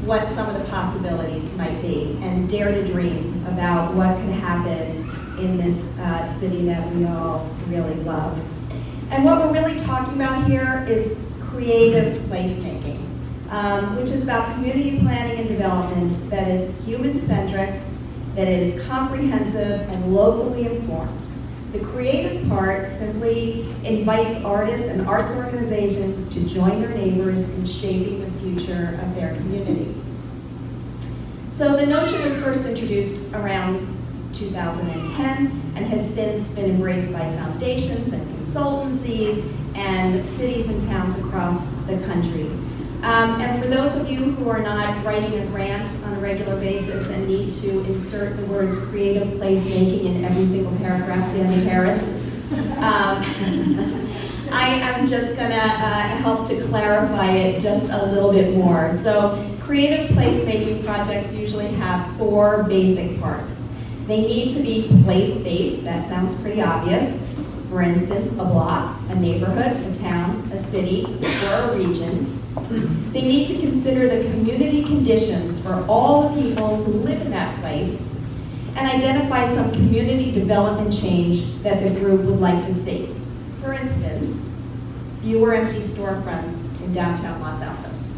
what some of the possibilities might be and dare to dream about what could happen in this city that we all really love. And what we're really talking about here is creative placemaking, which is about community planning and development that is human-centric, that is comprehensive and locally informed. The creative part simply invites artists and arts organizations to join their neighbors in shaping the future of their community. So the notion was first introduced around 2010 and has since been embraced by foundations and consultancies and cities and towns across the country. And for those of you who are not writing a grant on a regular basis and need to insert the words creative placemaking in every single paragraph, Danny Harris, I am just gonna help to clarify it just a little bit more. So creative placemaking projects usually have 4 basic parts. They need to be place-based, that sounds pretty obvious. For instance, a block, a neighborhood, a town, a city, or a region. They need to consider the community conditions for all the people who live in that place and identify some community development change that the group would like to see. For instance, fewer empty storefronts in downtown Los Altos.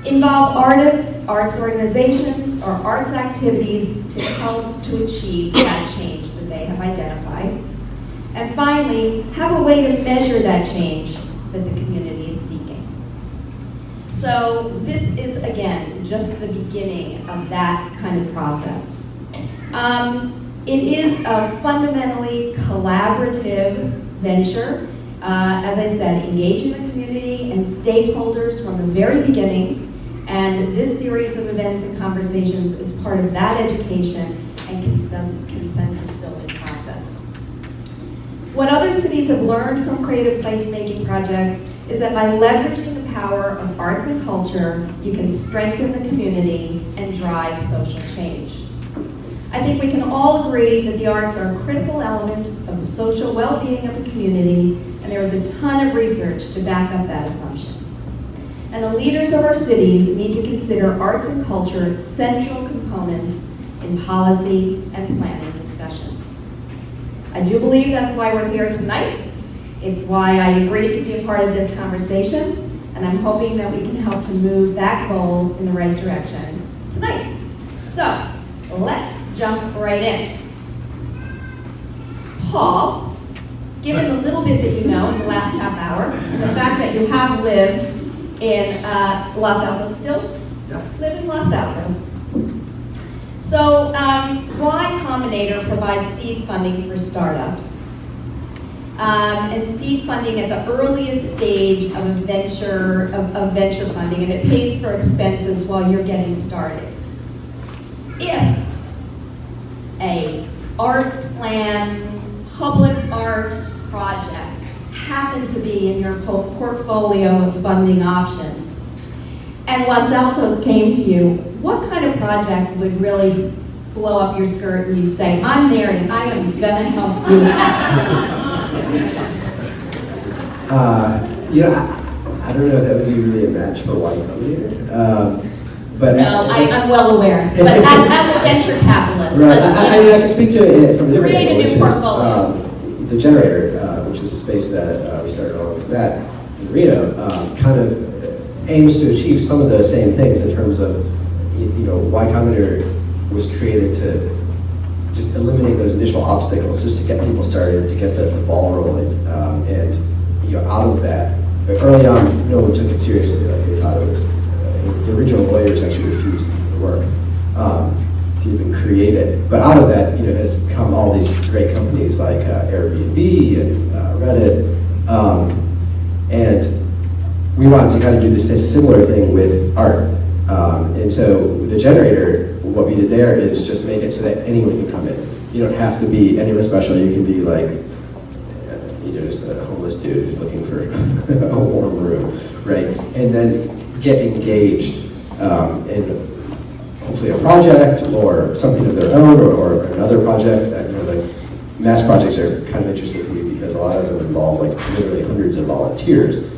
Involve artists, arts organizations, or arts activities to help to achieve that change that they have identified. And finally, have a way to measure that change that the community is seeking. So this is, again, just the beginning of that kind of process. It is a fundamentally collaborative venture. As I said, engaging the community and stakeholders from the very beginning, and this series of events and conversations is part of that education and consensus building process. What other cities have learned from creative placemaking projects is that by leveraging the power of arts and culture, you can strengthen the community and drive social change. I think we can all agree that the arts are a critical element of the social well-being of the community, and there is a ton of research to back up that assumption. And the leaders of our cities need to consider arts and culture central components in policy and planning discussions. I do believe that's why we're here tonight. It's why I agreed to be a part of this conversation, and I'm hoping that we can help to move that goal in the right direction tonight. So, let's jump right in. Paul, given the little bit that you know in the last half hour, and the fact that you have lived in Los Altos, still live in Los Altos. So why Combinator provides seed funding for startups and seed funding at the earliest stage of a venture, of venture funding, and it pays for expenses while you're getting started. If a art plan, public arts project happen to be in your portfolio of funding options, and Los Altos came to you, what kind of project would really blow up your skirt and you'd say, I'm there and I am gonna help you out? I don't know if that would be really a match for Y Combinator. But no, I'm well aware. But as a venture capitalist, right, I can speak to it from a different angle, which portfolio. is the Generator, which was a space that we started along with that in Reno, kind of aims to achieve some of those same things in terms of, Y Combinator was created to just eliminate those initial obstacles, just to get people started, to get the ball rolling, and out of that. But early on, no one took it seriously. Like they thought it was. The original lawyers actually refused the work to even create it. But out of that, has come all these great companies like Airbnb and Reddit, and we wanted to kind of do this similar thing with art. And so with the Generator, what we did there is just make it so that anyone can come in. You don't have to be anyone special. You can be like, just a homeless dude who's looking for a warm room, right? And then get engaged in hopefully a project or something of their own, or another project. That, like mass projects are kind of interesting to me because a lot of them involve like literally hundreds of volunteers,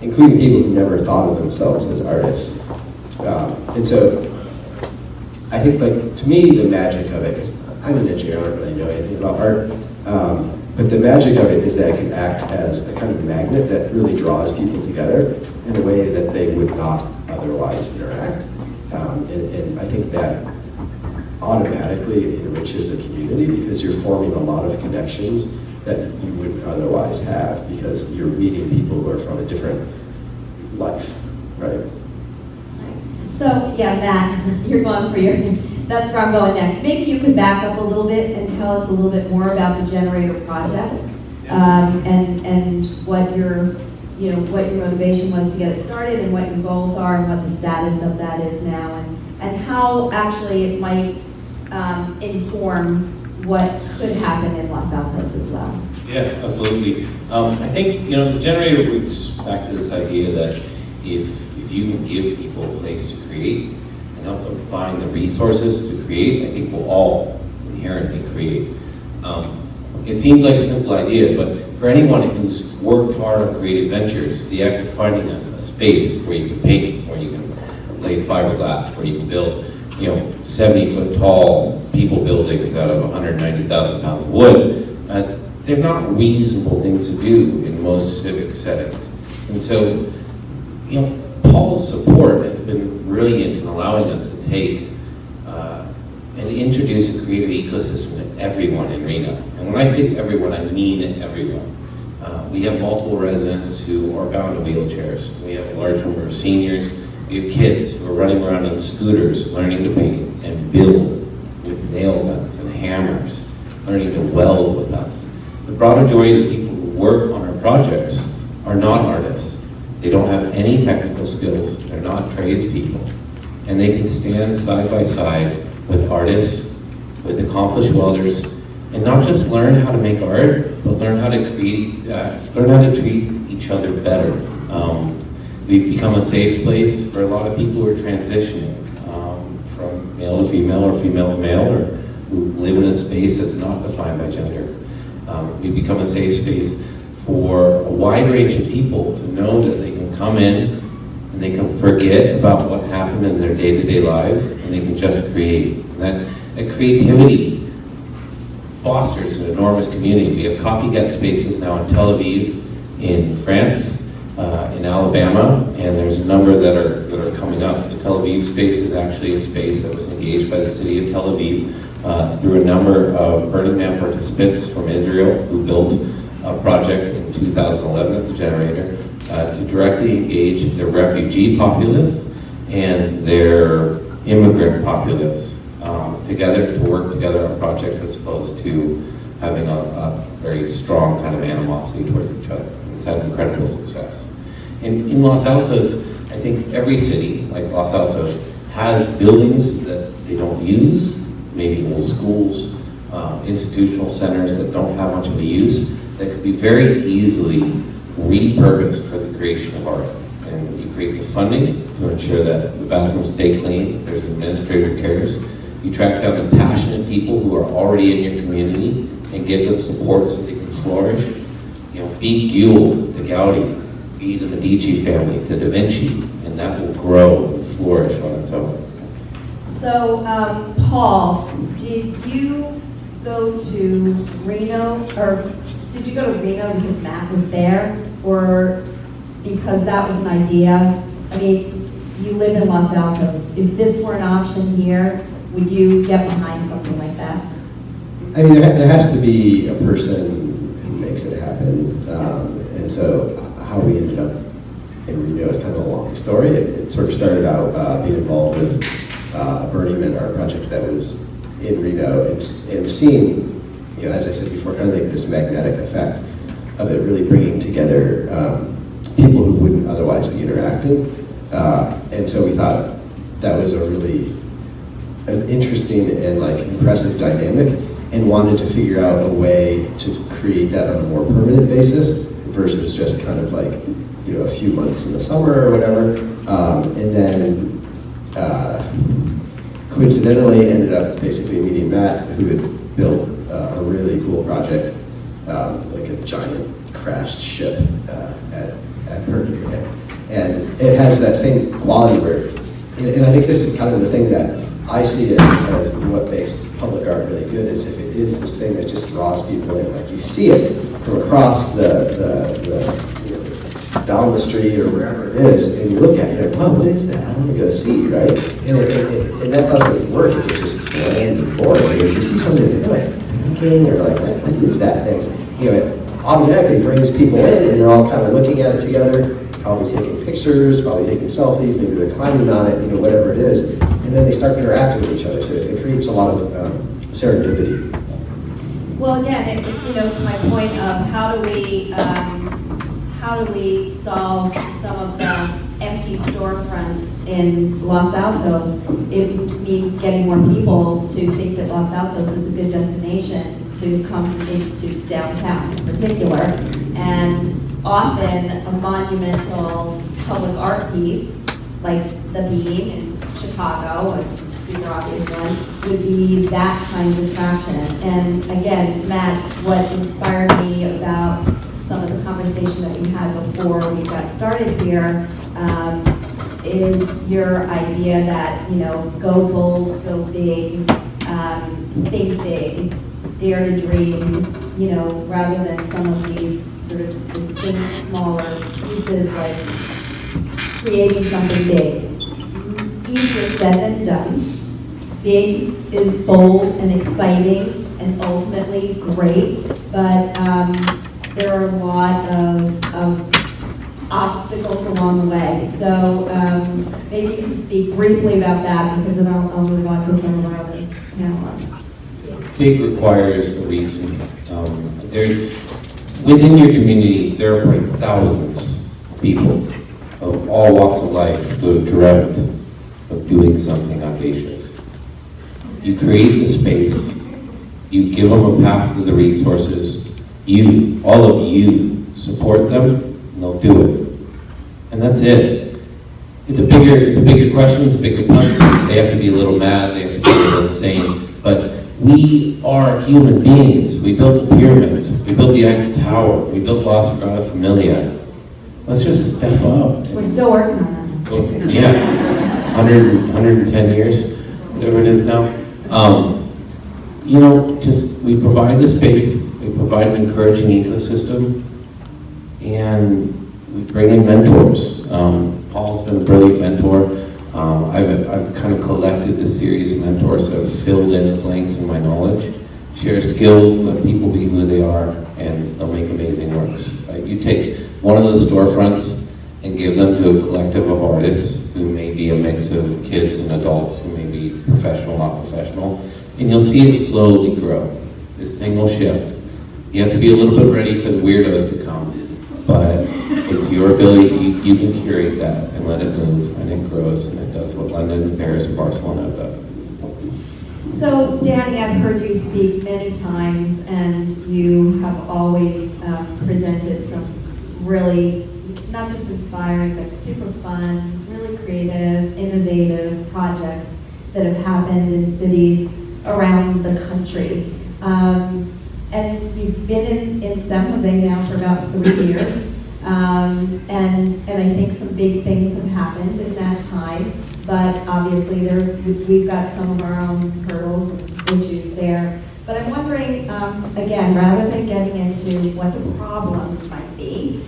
including people who never thought of themselves as artists. And so I think, like, to me, the magic of it is, I'm an engineer, I don't really know anything about art, but the magic of it is that it can act as a kind of magnet that really draws people together in a way that they would not otherwise interact. And I think that automatically enriches a community because you're forming a lot of connections that you wouldn't otherwise have because you're meeting people who are from a different life, right? So, yeah, Matt, you're going for your, that's where I'm going next. Maybe you could back up a little bit and tell us a little bit more about the generator project, and what your, what your motivation was to get it started, and what your goals are, and what the status of that is now, and how actually it might inform what could happen in Los Altos as well. Yeah, absolutely. I think, the generator roots back to this idea that if you can give people a place to create and help them find the resources to create, I think we'll all inherently create. It seems like a simple idea, but for anyone who's worked hard on creative ventures, the act of finding a space where you can paint, where you can lay fiberglass, where you can build 70-foot tall people buildings out of 190,000 pounds of wood, they're not reasonable things to do in most civic settings. And so, Paul's support has been brilliant in allowing us to take and introduce a creative ecosystem to everyone in Reno. And when I say everyone, I mean everyone. We have multiple residents who are bound to wheelchairs. We have a large number of seniors. We have kids who are running around on scooters, learning to paint and build with nail guns and hammers, learning to weld with us. The broad majority of the people who work on our projects are not artists. They don't have any technical skills. They're not tradespeople. And they can stand side by side with artists, with accomplished welders, and not just learn how to make art, but learn how to learn how to treat each other better. We've become a safe place for a lot of people who are transitioning from male to female or female to male, or who live in a space that's not defined by gender. We've become a safe space for a wide range of people to know that they can come in and they can forget about what happened in their day-to-day lives, and they can just create. And that creativity fosters an enormous community. We have copycat spaces now in Tel Aviv, in France, in Alabama, and there's a number that are coming up. The Tel Aviv space is actually a space that was engaged by the city of Tel Aviv through a number of Burning Man participants from Israel who built a project in 2011 at the generator to directly engage their refugee populace and their immigrant populace together, to work together on projects as opposed to having a very strong kind of animosity towards each other. It's had incredible success. In Los Altos, I think every city, like Los Altos, has buildings that they don't use, maybe old schools, institutional centers that don't have much of a use, that could be very easily repurposed for the creation of art. And you create the funding to ensure that the bathrooms stay clean, there's administrator cares. You track down the passionate people who are already in your community and give them support so they can flourish. Be Guild to Gaudi, be the Medici family to Da Vinci, and that will grow and flourish on its own. So, Paul, did you go to Reno, or did you go to Reno because Matt was there, or because that was an idea? I mean, you live in Los Altos. If this were an option here, would you get behind something like that? I mean, there has to be a person who makes it happen, and so how we ended up in Reno is kind of a long story. It sort of started out being involved with a Burning Man art project that was in Reno, and seeing, as I said before, kind of like this magnetic effect of it really bringing together people who wouldn't otherwise be interacting. And so we thought that was a really an interesting and impressive dynamic, and wanted to figure out a way to create that on a more permanent basis versus just kind of a few months in the summer or whatever. And then coincidentally ended up basically meeting Matt, who had built a really cool project, like a giant crashed ship at Burning Man. And it has that same quality where and I think this is kind of the thing that I see as what makes public art really good, is if it is this thing that just draws people in. Like, you see it from across down the street or wherever it is, and you look at it, you're like, wow, what is that? I want to go see, right? And that doesn't work if it's just bland and boring. If you see something that's like, oh, it's thinking, or like, what is that thing? It automatically brings people in, and they're all kind of looking at it together, probably taking pictures, probably taking selfies, maybe they're climbing on it, whatever it is, and then they start interacting with each other. So it creates a lot of serendipity. Well, again, to my point of how do we solve some of the empty storefronts in Los Altos? It means getting more people to think that Los Altos is a good destination to come into downtown in particular. And often a monumental public art piece, like the Bean in Chicago, a super obvious one, would be that kind of attraction. And again, Matt, what inspired me about some of the conversation that we had before we got started here is your idea that, go bold, go big, think big, dare to dream, rather than some of these sort of distinct smaller pieces, like creating something big. Easier said than done. Big is bold and exciting and ultimately great, but there are a lot of obstacles along the way. So maybe you can speak briefly about that, because then I'll move on to some of our other panelists. Big requires a reason. Within your community, there are probably thousands of people of all walks of life who have dreamt of doing something audacious. You create the space, you give them a path to the resources, all of you, support them, and they'll do it. And that's it. It's a bigger question, it's a bigger puzzle. They have to be a little mad, they have to be a little insane, but we are human beings. We built the pyramids, we built the Eiffel Tower, we built La Sagrada Familia. Let's just step up. We're still working on that. Yeah, 110 years, whatever it is now. We provide the space, we provide an encouraging ecosystem, and we bring in mentors. Paul's been a brilliant mentor. I've kind of collected this series of mentors that have filled in the blanks in my knowledge, share skills, let people be who they are, and they'll make amazing works. You take one of those storefronts and give them to a collective of artists who may be a mix of kids and adults, who may be professional, not professional, and you'll see it slowly grow. This thing will shift. You have to be a little bit ready for the weirdos to come, but it's your ability, you can curate that and let it move, and it grows, and it does what London and Paris and Barcelona have done. So, Danny, I've heard you speak many times, and you have always presented some really, not just inspiring, but super fun, really creative, innovative projects that have happened in cities around the country. And you've been in San Jose now for about 3 years. And I think some big things have happened in that time, but obviously we've got some of our own hurdles and issues there. But I'm wondering, again, rather than getting into what the problems might be,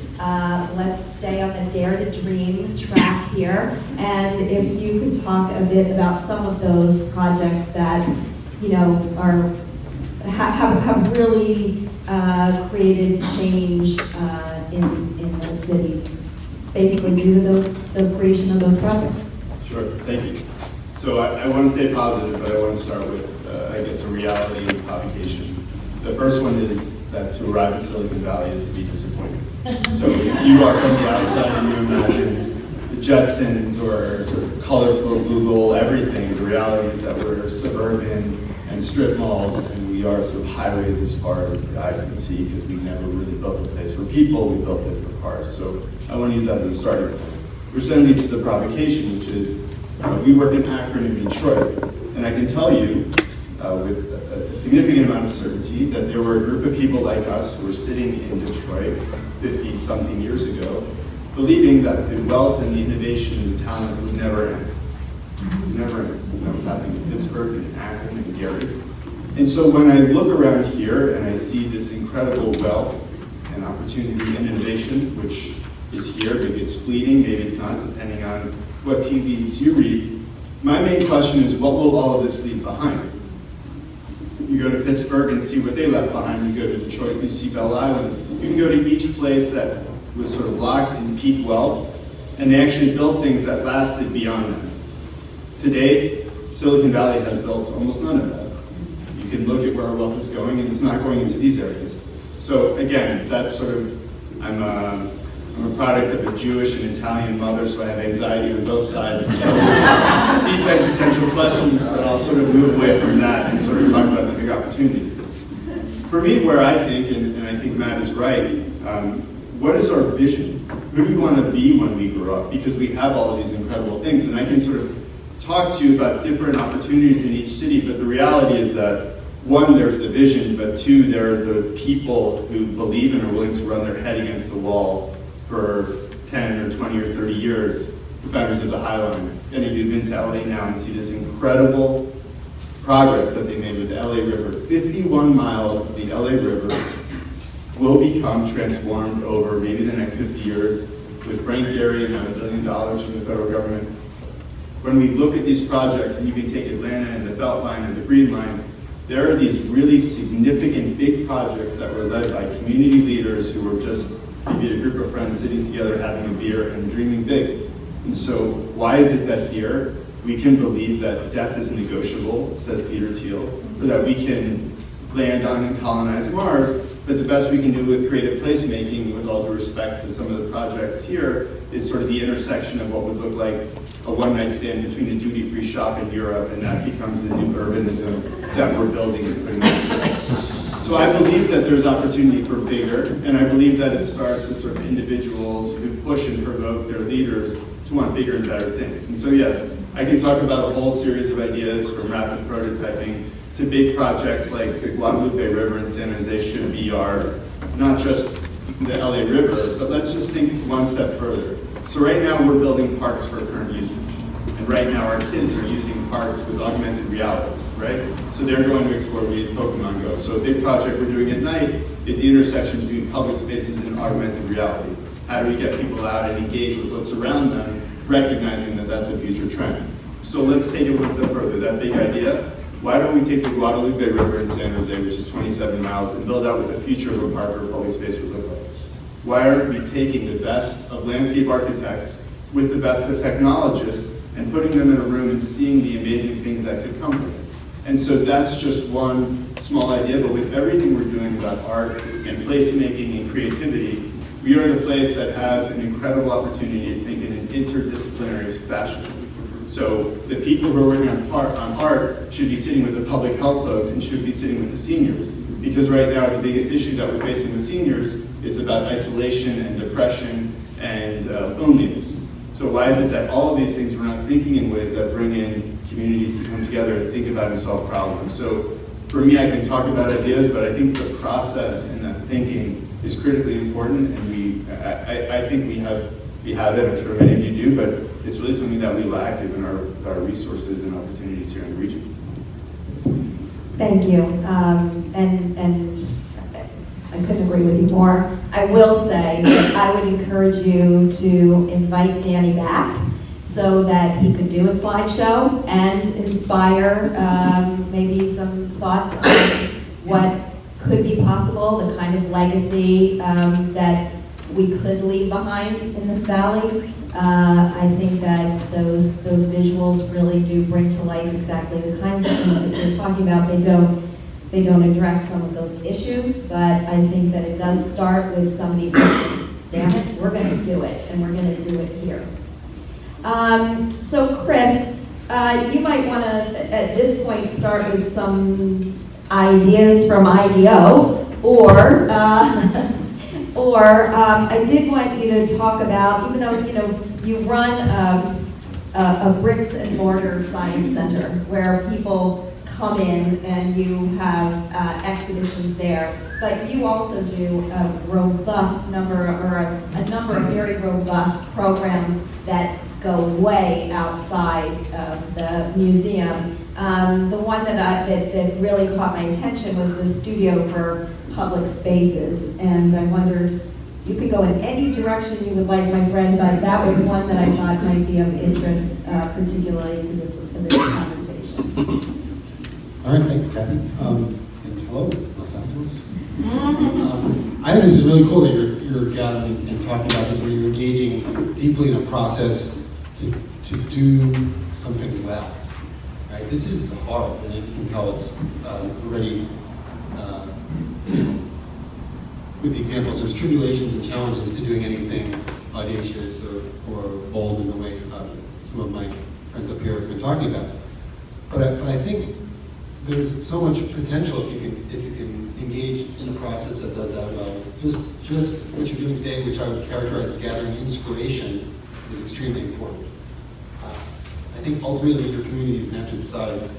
let's stay on the Dare to Dream track here. And if you could talk a bit about some of those projects that, have really created change in those cities, basically due to the creation of those projects. Sure, thank you. So I want to stay positive, but I want to start with, a reality and provocation. The first one is that to arrive in Silicon Valley is to be disappointed. So if you are from the outside and you imagine the Jetsons or sort of colorful Google, everything, the reality is that we're suburban and strip malls, and we are sort of highways as far as the eye can see, because we never really built a place for people, we built it for cars. So I want to use that as a starting point. Which then leads to the provocation, which is, we work in Akron and Detroit, and I can tell you with a significant amount of certainty that there were a group of people like us who were sitting in Detroit 50-something years ago, believing that the wealth and the innovation and the talent would never end. Never in it. And that was happening in Pittsburgh and Akron and Gary. And so when I look around here and I see this incredible wealth and opportunity and innovation, which is here, maybe it's fleeting, maybe it's not, depending on what tea leaves you read, my main question is, what will all of this leave behind? You go to Pittsburgh and see what they left behind. You go to Detroit, you see Belle Island. You can go to each place that was sort of locked in peak wealth, and they actually built things that lasted beyond that. Today, Silicon Valley has built almost none of that. You can look at where our wealth is going, and it's not going into these areas. So again, that's sort of, I'm a product of a Jewish and Italian mother, so I have anxiety on both sides. So deep existential questions, but I'll sort of move away from that and sort of talk about the big opportunities. For me, where I think, and I think Matt is right, what is our vision? Who do we want to be when we grow up? Because we have all of these incredible things, and I can sort of talk to you about different opportunities in each city, but the reality is that, one, there's the vision, but two, there are the people who believe and are willing to run their head against the wall for 10 or 20 or 30 years, the founders of the High Line. Any of you have been to LA now and see this incredible progress that they made with the LA River. 51 miles of the LA River will become transformed over maybe the next 50 years with Frank Gehry and $1 billion from the federal government. When we look at these projects, and you can take Atlanta and the Beltline and the Green Line, there are these really significant big projects that were led by community leaders who were just maybe a group of friends sitting together having a beer and dreaming big. And so why is it that here we can believe that death is negotiable, says Peter Thiel, or that we can land on and colonize Mars, but the best we can do with creative placemaking, with all due respect to some of the projects here, is sort of the intersection of what would look like a one-night stand between a duty-free shop in Europe, and that becomes the new urbanism that we're building and putting in place. So I believe that there's opportunity for bigger, and I believe that it starts with sort of individuals who push and provoke their leaders to want bigger and better things. And so yes, I can talk about a whole series of ideas from rapid prototyping to big projects like the Guadalupe River in San Jose should be our, not just the LA River, but let's just think one step further. So right now we're building parks for current usage. And right now our kids are using parks with augmented reality, right? So they're going to explore via Pokemon Go. So a big project we're doing at night is the intersection between public spaces and augmented reality. How do we get people out and engage with what's around them, recognizing that that's a future trend? So let's take it one step further, that big idea. Why don't we take the Guadalupe River in San Jose, which is 27 miles, and build out what the future of a park or public space would look like? Why aren't we taking the best of landscape architects with the best of technologists and putting them in a room and seeing the amazing things that could come from it? And so that's just one small idea, but with everything we're doing about art and placemaking and creativity, we are the place that has an incredible opportunity to think in an interdisciplinary fashion. So the people who are working on art should be sitting with the public health folks and should be sitting with the seniors. Because right now the biggest issue that we're facing with seniors is about isolation and depression and loneliness. So why is it that all of these things we're not thinking in ways that bring in communities to come together and think about and solve problems? So for me, I can talk about ideas, but I think the process and that thinking is critically important, and I think we have it, I'm sure many of you do, but it's really something that we lack given our resources and opportunities here in the region. Thank you. And I couldn't agree with you more. I will say that I would encourage you to invite Danny back so that he could do a slideshow and inspire maybe some thoughts on what could be possible, the kind of legacy that we could leave behind in this valley. I think that those visuals really do bring to life exactly the kinds of things that you're talking about. They don't address some of those issues, but I think that it does start with somebody saying, damn it, we're going to do it, and we're going to do it here. So Chris, you might want to, at this point, start with some ideas from IDEO, or I did want you to talk about, even though you run a bricks and mortar science center where people come in and you have exhibitions there, but you also do a number of very robust programs that go way outside of the museum. The one that really caught my attention was the studio for public spaces, and I wondered, you could go in any direction you would like, my friend, but that was one that I thought might be of interest, particularly to this conversation. All right, thanks, Cathy. And hello, Los Altos. I think this is really cool that you're gathering and talking about this, and that you're engaging deeply in a process to do something well. Right? This is the heart, and you can tell it's already. With the examples, there's tribulations and challenges to doing anything audacious or bold in the way some of my friends up here have been talking about. But I think there's so much potential if you can engage in a process that does that well. Just what you're doing today, which I would characterize as gathering inspiration, is extremely important. I think ultimately your community is going to have to decide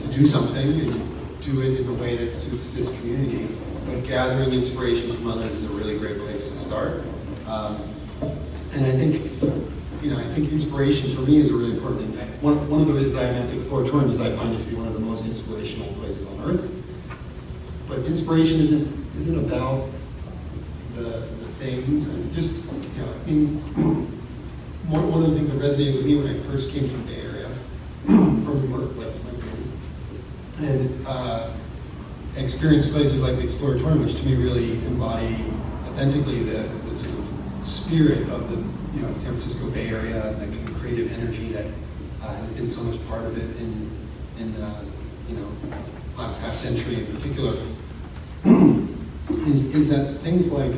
to do something and do it in a way that suits this community. But gathering inspiration from others is a really great place to start. And I think inspiration for me is a really important thing. One of the reasons I'm at the Exploratorium is I find it to be one of the most inspirational places on earth. But inspiration isn't about the things. And just, one of the things that resonated with me when I first came to the Bay Area from New York, like my family, and experience places like the Exploratorium, which to me really embody authentically the sort of spirit of the San Francisco Bay Area, and that kind of creative energy that has been so much part of it in last half century in particular, is that things like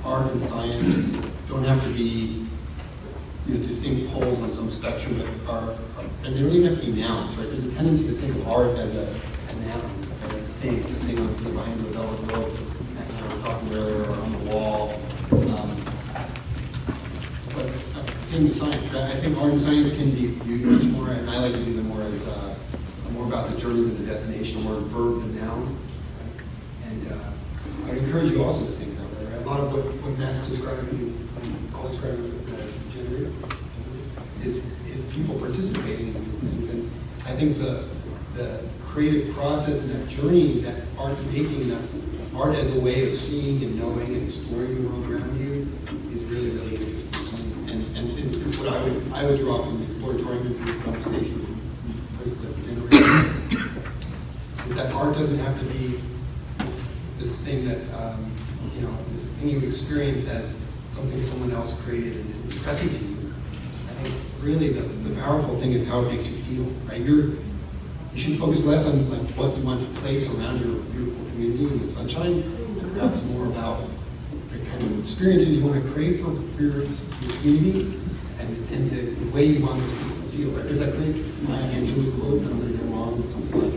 art and science don't have to be distinct poles on some spectrum, but and they don't even have to be nouns, right? There's a tendency to think of art as a noun. It's a thing on behind the velvet rope, we were talking earlier, or on the wall. But same with science. I think art and science can be viewed much more, and I like to view them more as more about the journey than the destination, more verb than noun. And I'd encourage you also to think that way. Right? A lot of what Matt's describing, Paul's describing with generator, is people participating in these things. And I think the creative process and that journey, that art making, that art as a way of seeing and knowing and exploring the world around you is really, really interesting. And is what I would draw from the Exploratorium in this conversation, is that art doesn't have to be this thing that, this thing you experience as something someone else created and expressing to you. I think really the powerful thing is how it makes you feel, right? You should focus less on what you want to place around your beautiful community in the sunshine, and perhaps more about the kind of experiences you want to create for your community, and the way you want those people to feel. Right? There's that great Maya Angelou quote that I'm going to go along with something like,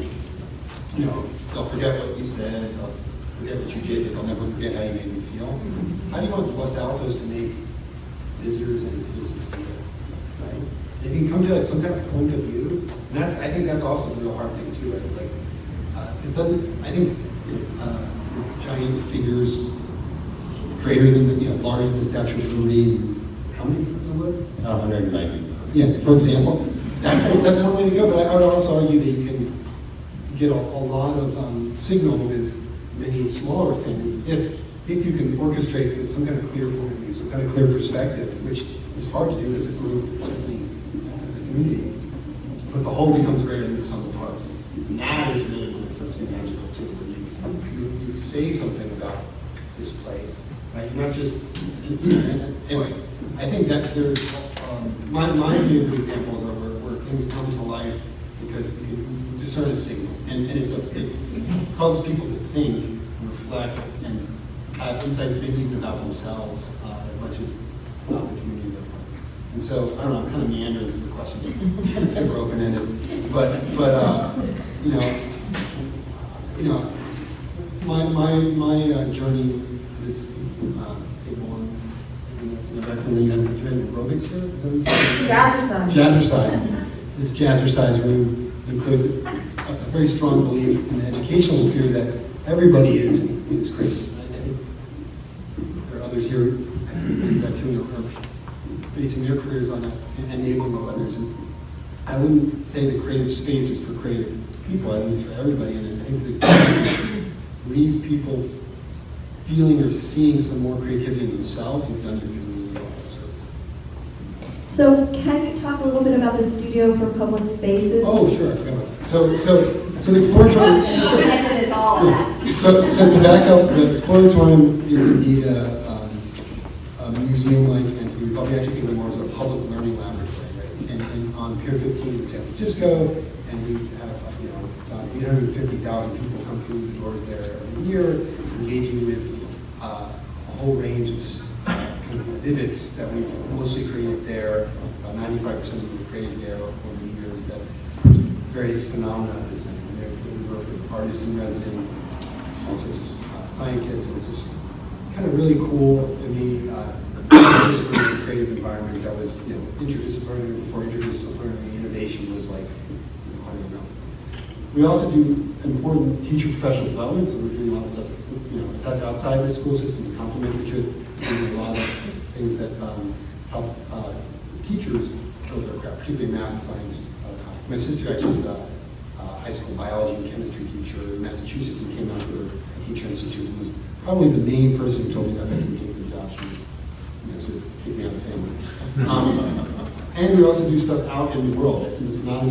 they'll forget what you said, they'll forget what you did, but they'll never forget how you made them feel. How do you want Los Altos to make visitors and citizens feel? Right? If you can come to some kind of point of view, and I think that's also the real hard thing too, right? Like, I think giant figures greater than larger than the Statue of Liberty, how many people there were? 190. Yeah, for example, that's one way to go, but I would also argue that you can get a lot of signal with many smaller things if you can orchestrate with some kind of clear point of view, some kind of clear perspective, which is hard to do as a group, certainly as a community. But the whole becomes greater than the sum of parts. And that is really something magical too, when you say something about this place, right? Not just, anyway, I think that there's, my favorite examples are where things come to life because you discern a signal. And it causes people to think and reflect and have insights maybe even about themselves as much as about the community. And so, I don't know, I'm kind of meandering because the question is super open-ended. But my journey is one, back when you had aerobics here, is that what you said? Jazzercise. Jazzercise. This jazzercise room includes a very strong belief in the educational sphere that everybody is great. I think there are others here that too are basing their careers on enabling of others. And I wouldn't say the creative space is for creative people. I think it's for everybody. And I think to the extent that you leave people feeling or seeing some more creativity in themselves, you've done your community well. So can you talk a little bit about the Studio for Public Spaces? Oh, sure, I forgot about that. So the Exploratorium. Connected is all of that. So to back up, the Exploratorium is indeed a museum-like entity. We probably actually think of it more as a public learning laboratory, right? And on Pier 15 in San Francisco, and we have about 850,000 people come through the doors there every year, engaging with a whole range of kind of exhibits that we've mostly created there. About 95% of them were created there over the years. That various phenomena of this center. We work with artists in residence, all sorts of scientists, and it's just kind of really cool to me. Interdisciplinary creative environment that was, interdisciplinary before interdisciplinary innovation was like, I don't know. We also do important teacher professional development, so we're doing a lot of stuff, that's outside the school system to complement it, doing a lot of things that help teachers build their craft, particularly math, science. My sister actually is a high school biology and chemistry teacher in Massachusetts and came out with a teacher institute and was probably the main person who told me that I couldn't take the job. So keep me out of the family. And we also do stuff out in the world. It's not in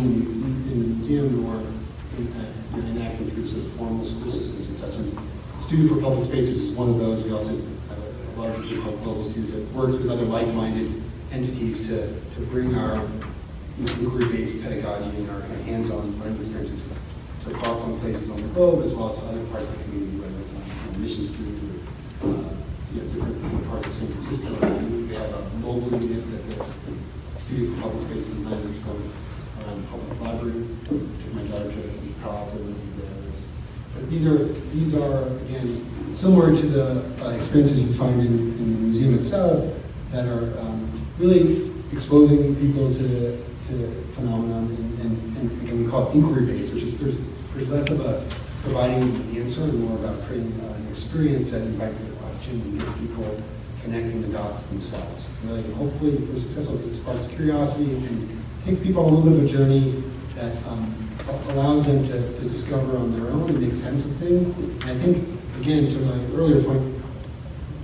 the museum nor enacting through sort of formal school systems and such. And Studio for Public Spaces is one of those. We also have a large group called Global Studios that works with other like-minded entities to bring our inquiry-based pedagogy and our kind of hands-on learning experiences to far-flung places on the globe, as well as to other parts of the community, whether it's on mission students or different parts of San Francisco. We have a mobile unit that the Studio for Public Spaces designed that's going around the public library. Took my daughter to co-op and but these are again similar to the experiences you find in the museum itself that are really exposing people to phenomenon and again we call it inquiry based, which is there's less of a providing an answer and more about creating an experience that invites the question and gets people connecting the dots themselves. Really, hopefully, if we're successful, it sparks curiosity and takes people on a little bit of a journey that allows them to discover on their own and make sense of things. And I think, again, to my earlier point,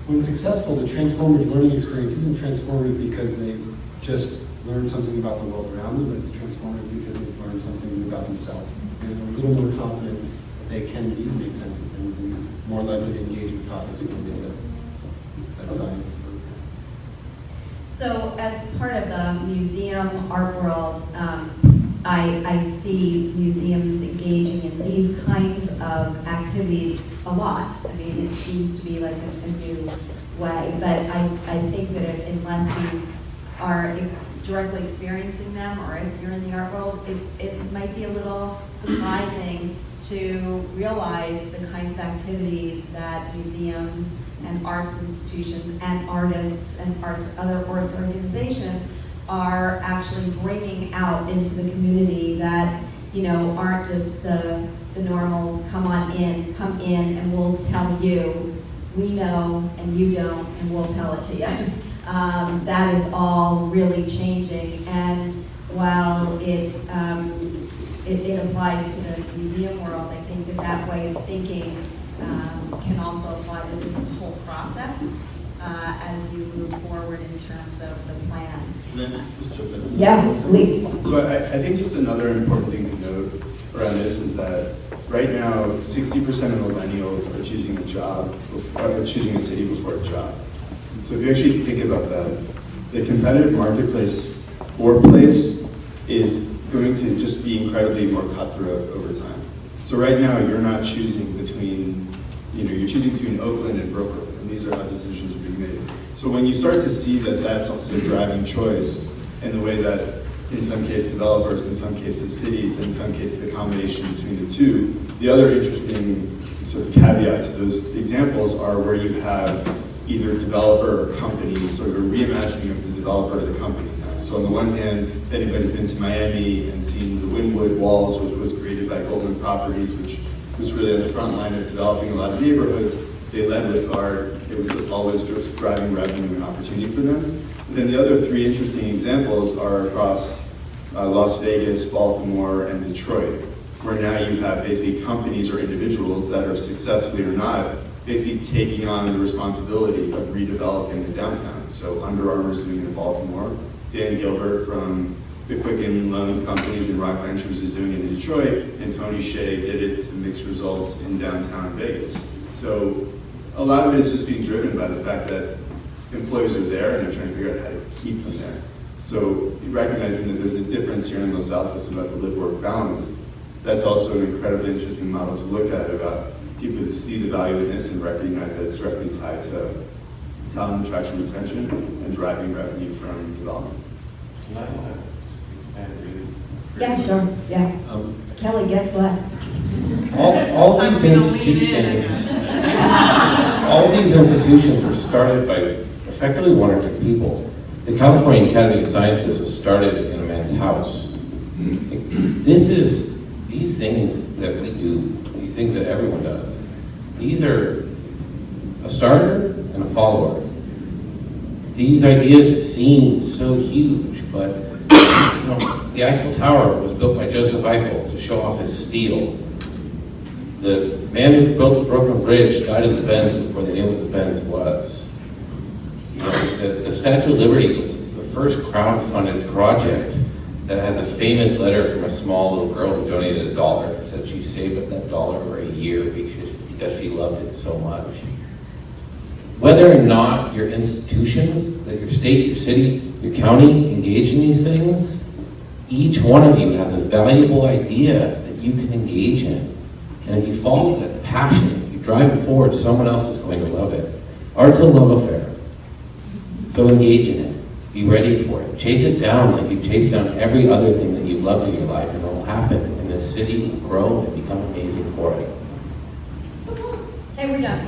when successful, the transformative learning experience isn't transformative because they just learned something about the world around them, but it's transformative because they've learned something new about themselves. And they're a little more confident that they can indeed make sense of things and more likely to engage with topics related to science. So as part of the museum art world, I see museums engaging in these kinds of activities a lot. I mean, it seems to be like a new way, but I think that unless you are directly experiencing them, or if you're in the art world, it might be a little surprising to realize the kinds of activities that museums and arts institutions and artists and other arts organizations are actually bringing out into the community that aren't just the normal come in and we'll tell you, we know and you don't, and we'll tell it to you. That is all really changing, and while it applies to the museum world, I think that way of thinking can also apply to this whole process as you move forward in terms of the plan. Can I just jump in? Yeah, please. So I think just another important thing to note around this is that right now, 60% of millennials are choosing a job, or choosing a city before a job. So if you actually think about that, the competitive marketplace for place is going to just be incredibly more cutthroat over time. So right now, you're not choosing between, you're choosing between Oakland and Brooklyn, and these are how decisions are being made. So when you start to see that that's also driving choice in the way that, in some cases, developers, in some cases, cities, in some cases, the combination between the two, the other interesting sort of caveat to those examples are where you have either developer or company, sort of a reimagining of the developer or the company. So on the one hand, if anybody's been to Miami and seen the Wynwood Walls, which was created by Goldman Properties, which was really on the front line of developing a lot of neighborhoods, they led with art. It was always driving revenue and opportunity for them. And then the other three interesting examples are across Las Vegas, Baltimore, and Detroit, where now you have basically companies or individuals that are successfully or not basically taking on the responsibility of redeveloping the downtown. So Under Armour is doing it in Baltimore. Dan Gilbert from the Quicken Loans Companies and Rock Ventures is doing it in Detroit, and Tony Hsieh did it to mixed results in downtown Vegas. So a lot of it is just being driven by the fact that employees are there and they're trying to figure out how to keep them there. So recognizing that there's a difference here in Los Altos about the live-work balance, that's also an incredibly interesting model to look at about people who see the value in this and recognize that it's directly tied to talent attraction, retention, and driving revenue from development. Can I expand really? Yeah, sure, yeah. Kelly, guess what? All these institutions were started by effectively one or two people. The California Academy of Sciences was started in a man's house. These things that we do, these things that everyone does, these are a starter and a follower. These ideas seem so huge, but the Eiffel Tower was built by Joseph Eiffel to show off his steel. The man who built the Brooklyn Bridge died of the bends before they knew what the bends was. The Statue of Liberty was the first crowd-funded project that has a famous letter from a small little girl who donated $1 that said she saved up that $1 for a year because she loved it so much. Whether or not your institutions, that your state, your city, your county engage in these things, each one of you has a valuable idea that you can engage in. And if you follow that passion, if you drive it forward, someone else is going to love it. Art's a love affair. So engage in it. Be ready for it. Chase it down like you chase down every other thing that you've loved in your life, and it will happen. And the city will grow and become amazing for it. Okay, we're done.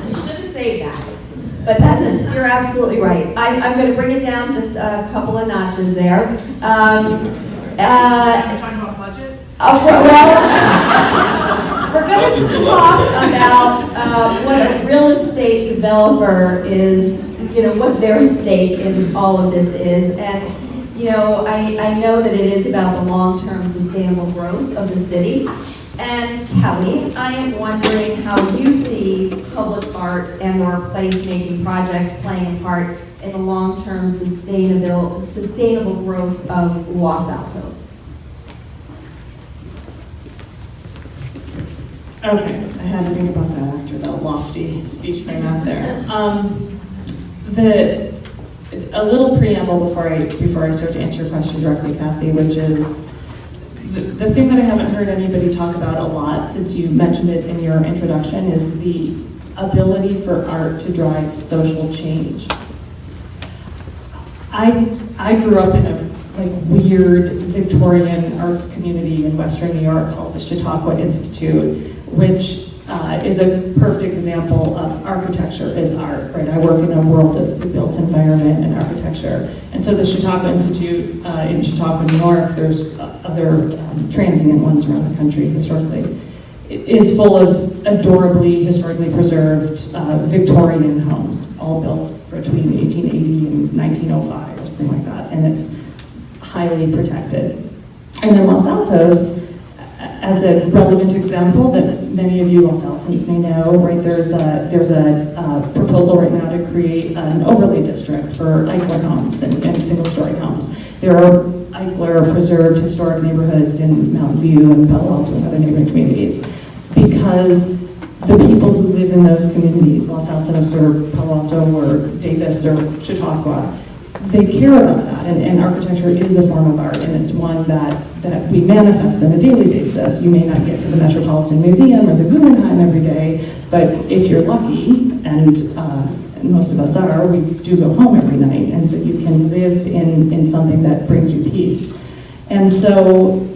You should have saved that. But you're absolutely right. I'm going to bring it down just a couple of notches there. Are you talking about budget? We're going to talk about what a real estate developer is, what their stake in all of this is. And, I know that it is about the long-term sustainable growth of the city. And Kelly, I am wondering how you see public art and or place-making projects playing a part in the long-term sustainable growth of Los Altos. Okay, I had to think about that after that lofty speech came out there. A little preamble before I start to answer your question directly, Cathy, which is the thing that I haven't heard anybody talk about a lot since you mentioned it in your introduction is the ability for art to drive social change. I grew up in a weird Victorian arts community in Western New York called the Chautauqua Institute, which is a perfect example of architecture as art, right? I work in a world of the built environment and architecture. And so the Chautauqua Institute in Chautauqua, New York, there's other transient ones around the country historically, it is full of adorably, historically preserved Victorian homes, all built between 1880 and 1905 or something like that. And it's highly protected. And in Los Altos, as a relevant example that many of you Los Altos may know, right? There's a proposal right now to create an overlay district for Eichler homes and single-story homes. There are Eichler preserved historic neighborhoods in Mountain View and Palo Alto and other neighboring communities because the people who live in those communities, Los Altos or Palo Alto or Davis or Chautauqua, they care about that, and architecture is a form of art, and it's one that we manifest on a daily basis. You may not get to the Metropolitan Museum or the Guggenheim every day, but if you're lucky, and most of us are, we do go home every night, and so you can live in something that brings you peace. And so,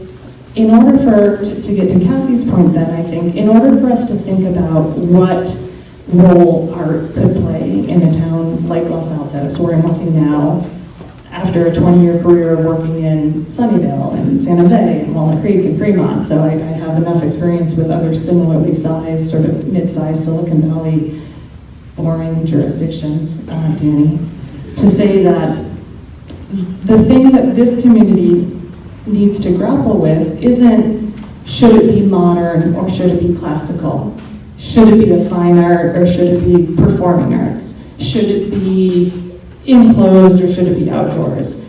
in order to get to Cathy's point then, I think, in order for us to think about what role art could play in a town like Los Altos, where I'm working now, after a 20-year career of working in Sunnyvale and San Jose and Walnut Creek and Fremont, so I have enough experience with other similarly sized, sort of mid-sized Silicon Valley boring jurisdictions, Danny, to say that the thing that this community needs to grapple with isn't should it be modern or should it be classical? Should it be a fine art or should it be performing arts? Should it be enclosed or should it be outdoors?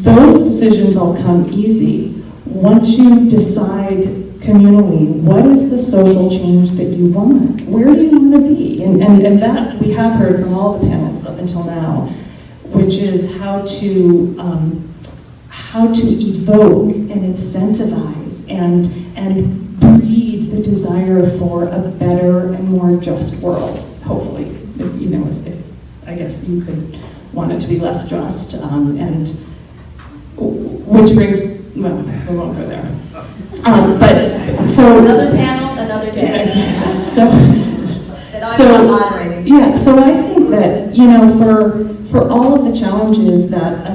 Those decisions all come easy once you decide communally what is the social change that you want? Where do you want to be? And that we have heard from all the panelists up until now, which is how to evoke and incentivize and breed the desire for a better and more just world, hopefully. If I guess you could want it to be less just, and which brings, well, we won't go there. But so Another panel, another day. yeah, exactly. That I'm So- not moderating. Yeah, so I think that, for all of the challenges that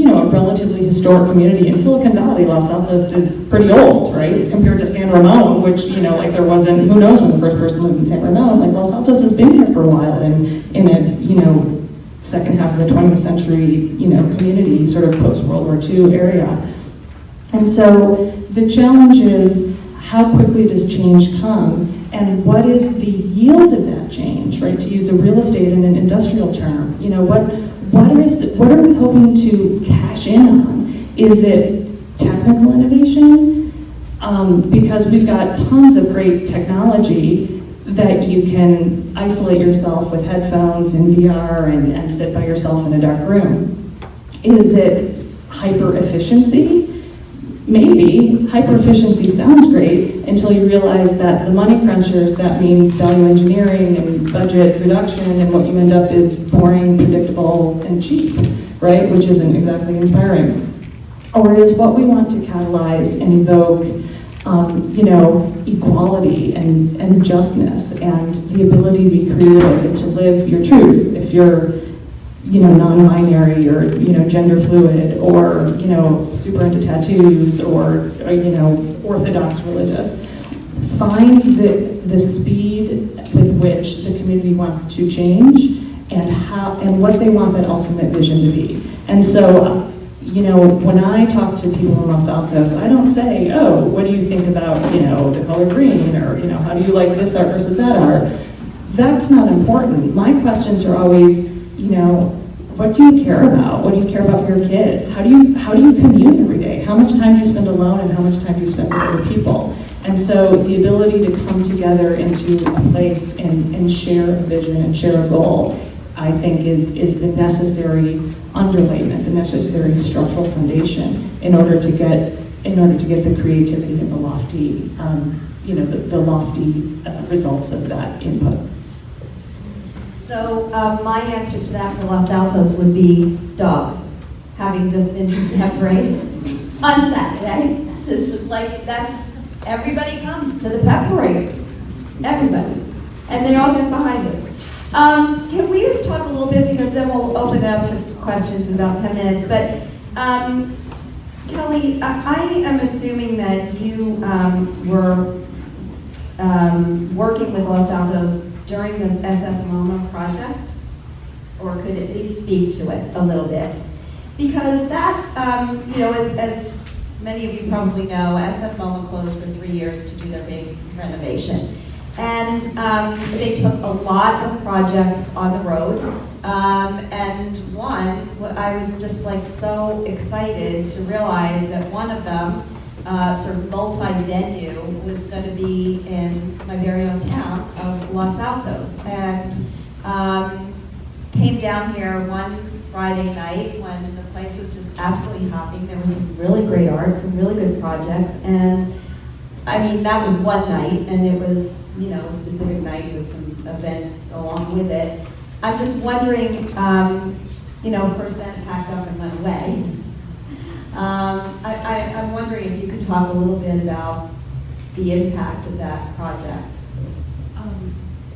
a relatively historic community in Silicon Valley, Los Altos is pretty old, right? Compared to San Ramon, which, there wasn't, who knows when the first person lived in San Ramon, like Los Altos has been here for a while in a, second half of the 20th century, community, sort of post-World War II area. And so the challenge is how quickly does change come and what is the yield of that change, right? To use a real estate and an industrial term, what are we hoping to cash in on? Is it technical innovation? Because we've got tons of great technology that you can isolate yourself with headphones and VR and sit by yourself in a dark room. Is it hyper efficiency? Maybe. Hyper efficiency sounds great until you realize that the money crunchers, that means value engineering and budget reduction, and what you end up is boring, predictable, and cheap, right? Which isn't exactly inspiring. Or is what we want to catalyze and evoke equality and justness and the ability to be creative and to live your truth if you're non-binary or gender fluid or super into tattoos or orthodox religious. Find the speed with which the community wants to change and what they want that ultimate vision to be. And so when I talk to people in Los Altos, I don't say, oh, what do you think about, the color green, or, how do you like this art versus that art? That's not important. My questions are always, what do you care about? What do you care about for your kids? How do you commute every day? How much time do you spend alone and how much time do you spend with other people? And so the ability to come together into a place and share a vision and share a goal, I think is the necessary underlayment, the necessary structural foundation in order to get the creativity and the lofty, the lofty results of that input. So my answer to that for Los Altos would be dogs, having just been to the pep parade on Saturday. Just like everybody comes to the pep parade, everybody, and they all get behind it. Can we just talk a little bit, because then we'll open it up to questions in about 10 minutes, but Kelly, I am assuming that you were working with Los Altos during the SF MoMA project, or could at least speak to it a little bit. Because that, as many of you probably know, SF MoMA closed for 3 years to do their big renovation. And they took a lot of projects on the road. And one, I was just so excited to realize that one of them, sort of multi-venue, was going to be in my very own town of Los Altos. And came down here one Friday night when the place was just absolutely hopping. There was some really great art, some really good projects. And I mean, that was one night, and it was, a specific night with some events along with it. I'm just wondering, of course that packed up and went away. I'm wondering if you could talk a little bit about the impact of that project.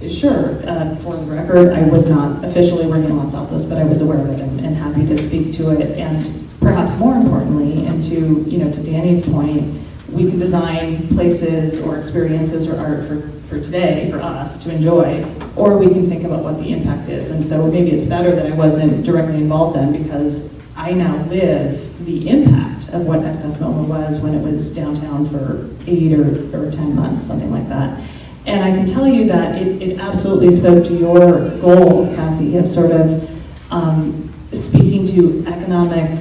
Sure. For the record, I was not officially working in Los Altos, but I was aware of it and happy to speak to it. And perhaps more importantly, and to Danny's point, we can design places or experiences or art for today, for us to enjoy, or we can think about what the impact is. And so maybe it's better that I wasn't directly involved then, because I now live the impact of what SF MoMA was when it was downtown for 8 or 10 months, something like that. And I can tell you that it absolutely spoke to your goal, Cathy, of sort of speaking to economic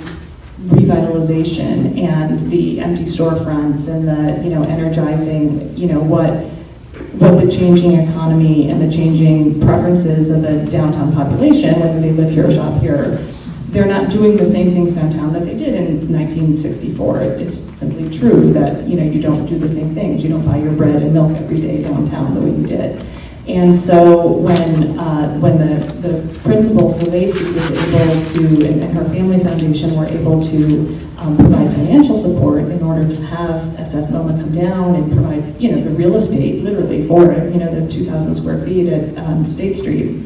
revitalization and the empty storefronts and the, energizing, what the changing economy and the changing preferences of the downtown population, whether they live here or shop here, they're not doing the same things downtown that they did in 1964. It's simply true that, you don't do the same things. You don't buy your bread and milk every day downtown the way you did. And so when the principal for Lacey was able to, and her family foundation were able to provide financial support in order to have SF MoMA come down and provide, the real estate literally for it, the 2,000 square feet at State Street.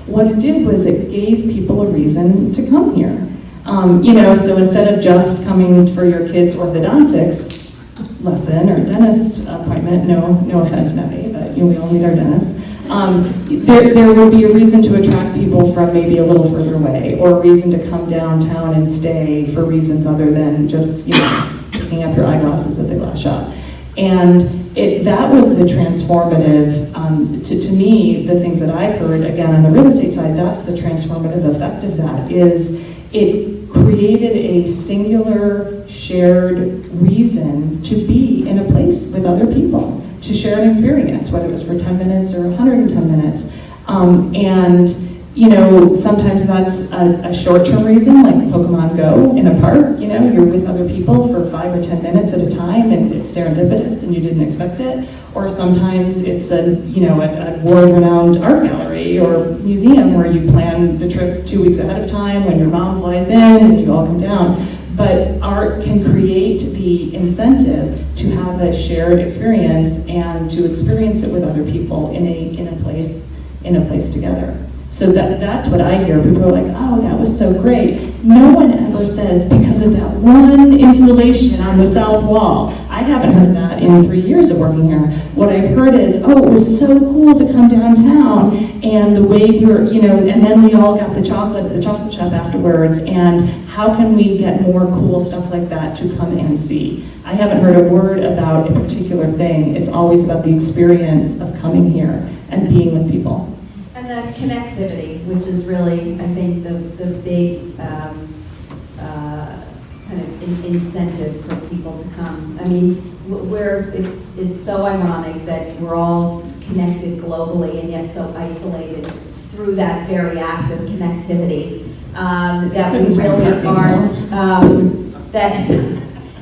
What it did was it gave people a reason to come here. So instead of just coming for your kid's orthodontics lesson or dentist appointment, no offense, Maddie, but we all need our dentists. There would be a reason to attract people from maybe a little further away, or a reason to come downtown and stay for reasons other than just, picking up your eyeglasses at the glass shop. And that was the transformative, to me, the things that I've heard, again, on the real estate side, that's the transformative effect of that, is it created a singular shared reason to be in a place with other people, to share an experience, whether it was for 10 minutes or 110 minutes. Sometimes that's a short-term reason, like Pokemon Go in a park, you're with other people for 5 or 10 minutes at a time and it's serendipitous and you didn't expect it. Or sometimes it's a world-renowned art gallery or museum where you plan the trip 2 weeks ahead of time when your mom flies in and you all come down. But art can create the incentive to have a shared experience and to experience it with other people in a place together. So that's what I hear. People are like, oh, that was so great. No one ever says, because of that one installation on the south wall. I haven't heard that in 3 years of working here. What I've heard is, oh, it was so cool to come downtown, and the way we were, and then we all got the chocolate at the chocolate shop afterwards, and how can we get more cool stuff like that to come and see? I haven't heard a word about a particular thing. It's always about the experience of coming here and being with people. And the connectivity, which is really, I think, the big kind of incentive for people to come. I mean, it's so ironic that we're all connected globally and yet so isolated through that very act of connectivity that we really aren't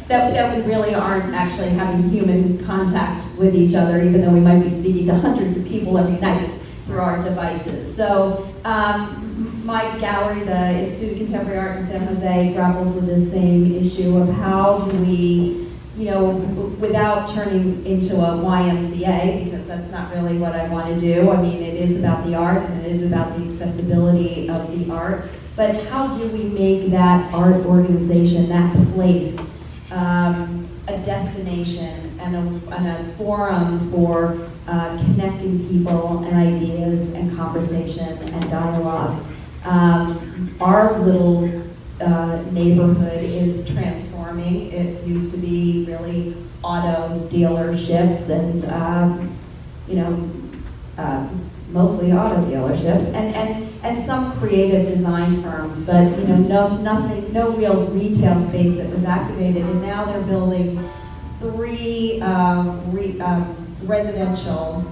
that we really aren't actually having human contact with each other, even though we might be speaking to hundreds of people every night through our devices. So my gallery, the Institute of Contemporary Art in San Jose, grapples with this same issue of how do we, without turning into a YMCA, because that's not really what I want to do. I mean, it is about the art and it is about the accessibility of the art, but how do we make that art organization, that place, a destination and a forum for connecting people and ideas and conversation and dialogue. Our little neighborhood is transforming. It used to be really auto dealerships and mostly auto dealerships and some creative design firms, but no real retail space that was activated. And now they're building 3 residential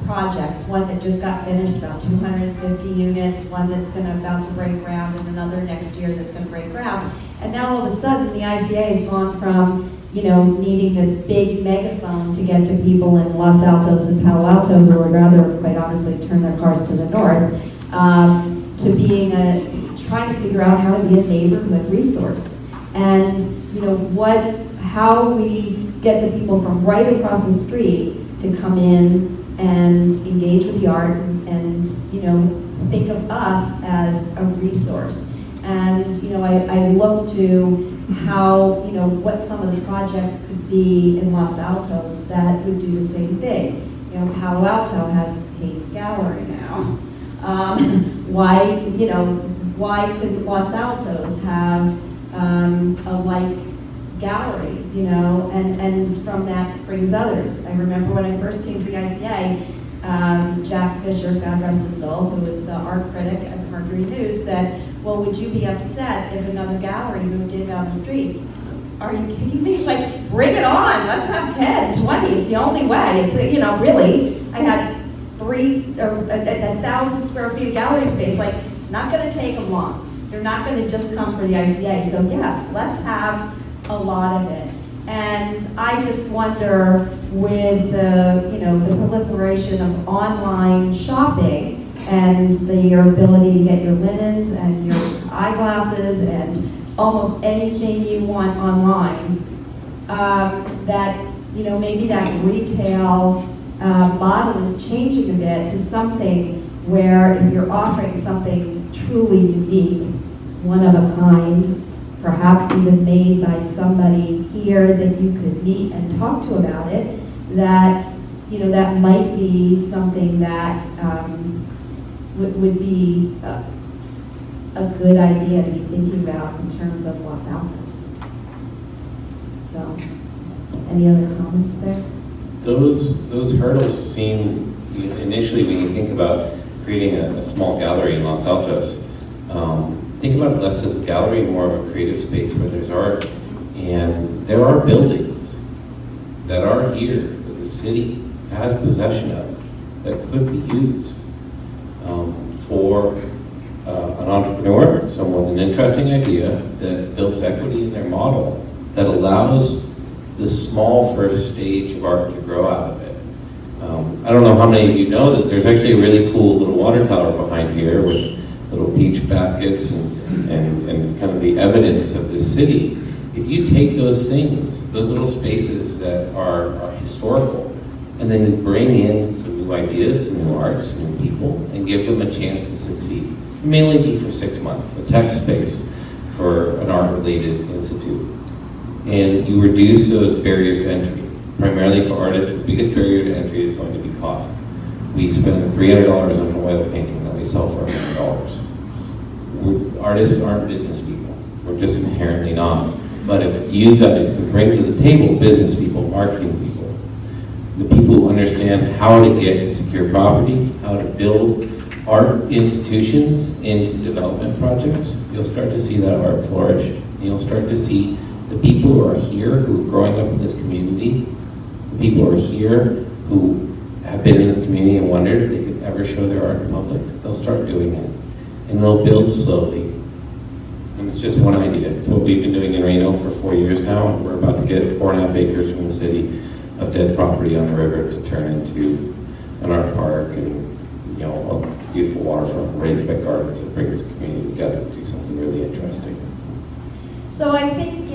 projects, one that just got finished, about 250 units, one that's about to break ground, and another next year that's going to break ground. And now all of a sudden the ICA has gone from needing this big megaphone to get to people in Los Altos and Palo Alto who would rather, quite honestly, turn their cars to the north, to being trying to figure out how to be a neighborhood resource. And how we get the people from right across the street to come in and engage with the art and think of us as a resource. And I look to how, what some of the projects could be in Los Altos that would do the same thing. Palo Alto has Pace Gallery now. Why couldn't Los Altos have a like gallery, and from that springs others. I remember when I first came to the ICA, Jack Fisher, God rest his soul, who was the art critic at the Mercury News, said, well, would you be upset if another gallery moved in down the street? Are you kidding me? Like, bring it on, let's have 10, 20, it's the only way. It's, really, I had 1,000 square feet of gallery space, like, it's not gonna take them long. They're not gonna just come for the ICA, so yes, let's have a lot of it. And I just wonder, with the, the proliferation of online shopping and your ability to get your linens and your eyeglasses and almost anything you want online, that, maybe that retail model is changing a bit to something where if you're offering something truly unique, one of a kind, perhaps even made by somebody here that you could meet and talk to about it, that, that might be something that would be a good idea to be thinking about in terms of Los Altos. So, any other comments there? Those hurdles seem, initially when you think about creating a small gallery in Los Altos, think about it less as a gallery and more of a creative space where there's art. And there are buildings that are here that the city has possession of that could be used for an entrepreneur, someone with an interesting idea that builds equity in their model that allows this small first stage of art to grow out of it. I don't know how many of you know that there's actually a really cool little water tower behind here with little peach baskets and kind of the evidence of the city. If you take those things, those little spaces that are historical, and then you bring in some new ideas, some new art, some new people, and give them a chance to succeed. It may only be for 6 months, a tech space for an art-related institute. And you reduce those barriers to entry. Primarily for artists, the biggest barrier to entry is going to be cost. We spend $300 on an oil painting that we sell for $100. Artists aren't business people. We're just inherently not. But if you guys can bring to the table business people, marketing people, the people who understand how to get and secure property, how to build art institutions into development projects, you'll start to see that art flourish. And you'll start to see the people who are here, who are growing up in this community, the people who are here who have been in this community and wondered if they could ever show their art in public, they'll start doing it. And they'll build slowly. And it's just one idea. It's what we've been doing in Reno for 4 years now. And we're about to get 4.5 acres from the city of dead property on the river to turn into an art park and a beautiful waterfront, raised bed gardens that brings the community together to do something really interesting. So I think,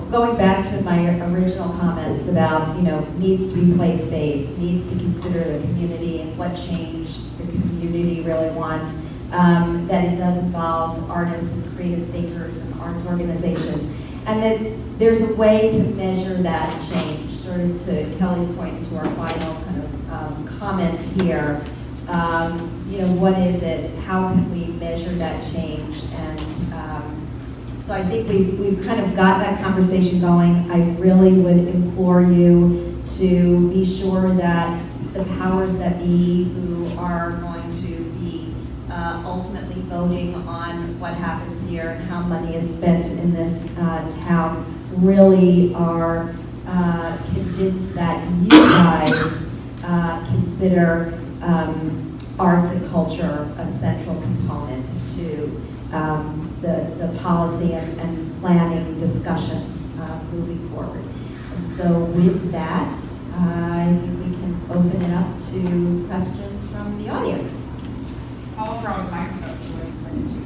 going back to my original comments about, needs to be place-based, needs to consider the community and what change the community really wants, that it does involve artists and creative thinkers and arts organizations, and that there's a way to measure that change, sort of to Kelly's point, to our final kind of comments here. What is it? How can we measure that change? And so I think we've kind of got that conversation going. I really would implore you to be sure that the powers that be who are going to be ultimately voting on what happens here and how money is spent in this town really are convinced that you guys consider arts and culture a central component to the policy and planning discussions moving forward. And so with that, I think we can open it up to questions from the audience. I'll throw a microphone so we can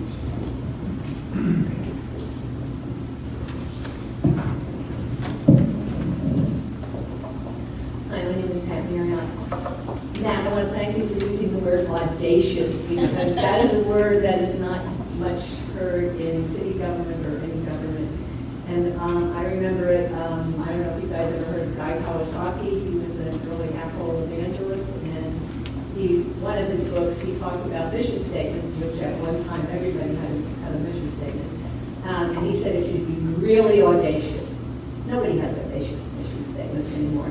Hi, my name is Pat Marion. Matt, I want to thank you for using the word audacious, because that is a word that is not much heard in city government or any government. And I remember it, I don't know if you guys ever heard of Guy Kawasaki. He was an early Apple evangelist, and one of his books, he talked about mission statements, which at one time everybody had a mission statement. And he said it should be really audacious. Nobody has audacious mission statements anymore.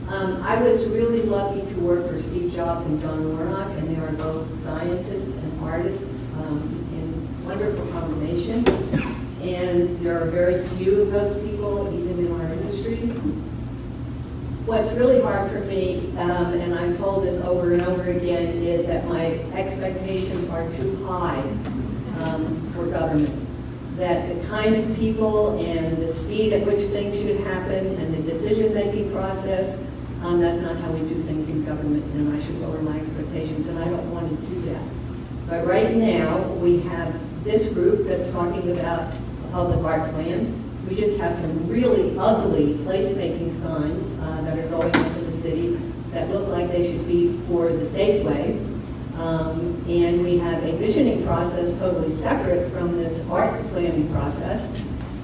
I was really lucky to work for Steve Jobs and John Warnock, and they are both scientists and artists in wonderful combination. And there are very few of those people, even in our industry. What's really hard for me, and I'm told this over and over again, is that my expectations are too high for government. That the kind of people and the speed at which things should happen and the decision-making process, that's not how we do things in government, and I should lower my expectations, and I don't want to do that. But right now, we have this group that's talking about a public art plan. We just have some really ugly placemaking signs that are going up in the city that look like they should be for the Safeway. And we have a visioning process totally separate from this art planning process.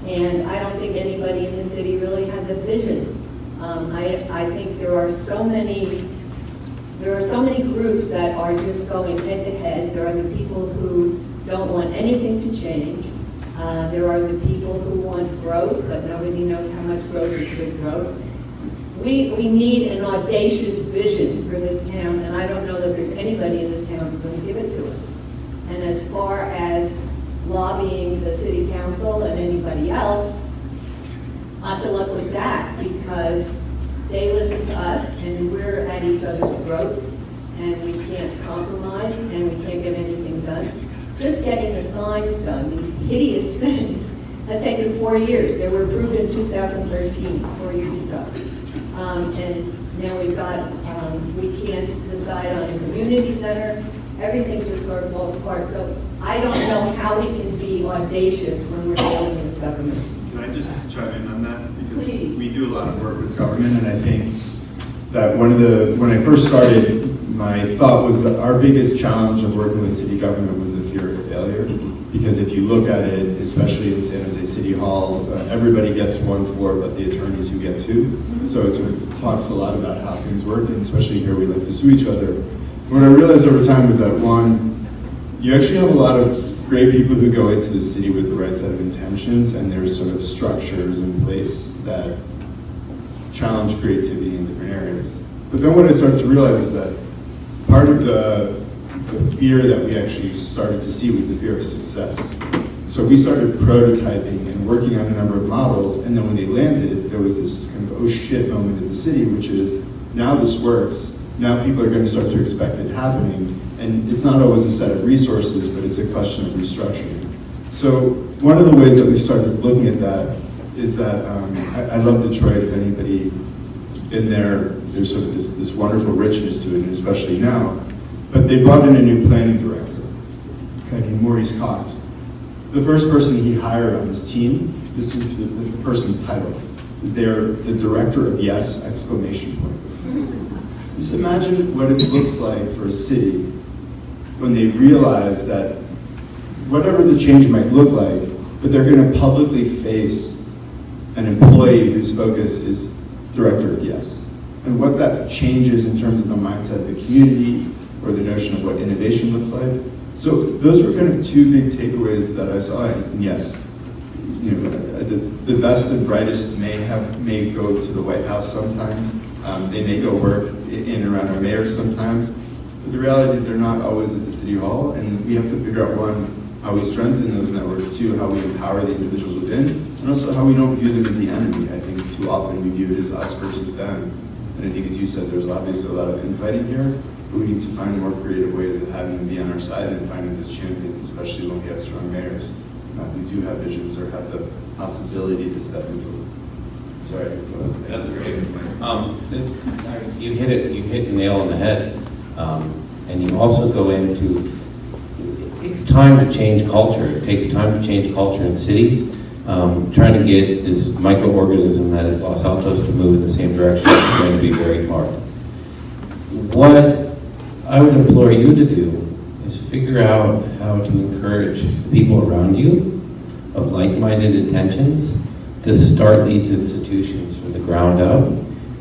And I don't think anybody in the city really has a vision. I think there are so many groups that are just going head to head. There are the people who don't want anything to change. There are the people who want growth, but nobody knows how much growth is good growth. We need an audacious vision for this town, and I don't know that there's anybody in this town who's going to give it to us. And as far as lobbying the city council and anybody else, lots of luck with that, because they listen to us, and we're at each other's throats, and we can't compromise, and we can't get anything done. Just getting the signs done, these hideous things, has taken 4 years. They were approved in 2013, 4 years ago. And now we've got, we can't decide on a community center. Everything just sort of falls apart. So I don't know how we can be audacious when we're dealing with government. Can I just chime in on that? Because Please. we do a lot of work with government, and I think that when I first started, my thought was that our biggest challenge of working with city government was the fear of failure. Because if you look at it, especially in San Jose City Hall, everybody gets one floor but the attorneys who get two. So it sort of talks a lot about how things work, and especially here we like to sue each other. What I realized over time was that, one, you actually have a lot of great people who go into the city with the right set of intentions, and there's sort of structures in place that challenge creativity in different areas. But then what I started to realize is that part of the fear that we actually started to see was the fear of success. So we started prototyping and working on a number of models, and then when they landed, there was this kind of oh shit moment in the city, which is, now this works, now people are going to start to expect it happening, and it's not always a set of resources, but it's a question of restructuring. So one of the ways that we started looking at that is that, I love Detroit. If anybody been there, there's sort of this wonderful richness to it, and especially now. But they brought in a new planning director, a guy named Maurice Cox. The first person he hired on his team, this is the person's title, is they're the director of yes, exclamation point. Just imagine what it looks like for a city when they realize that whatever the change might look like, but they're going to publicly face an employee whose focus is director of yes. And what that changes in terms of the mindset of the community, or the notion of what innovation looks like. So those were kind of two big takeaways that I saw, and yes, you know, the best and brightest may go to the White House sometimes. They may go work in and around our mayors sometimes, but the reality is they're not always at the City Hall, and we have to figure out, one, how we strengthen those networks, two, how we empower the individuals within, and also how we don't view them as the enemy. I think too often we view it as us versus them, and I think, as you said, there's obviously a lot of infighting here. We need to find more creative ways of having them be on our side and finding those champions, especially when we have strong mayors who do have visions or have the possibility to step into it. Sorry. That's great. You hit the nail on the head. And you also go into, it takes time to change culture. It takes time to change culture in cities. Trying to get this microorganism that is Los Altos to move in the same direction is going to be very hard. What I would implore you to do is figure out how to encourage the people around you of like-minded intentions to start these institutions from the ground up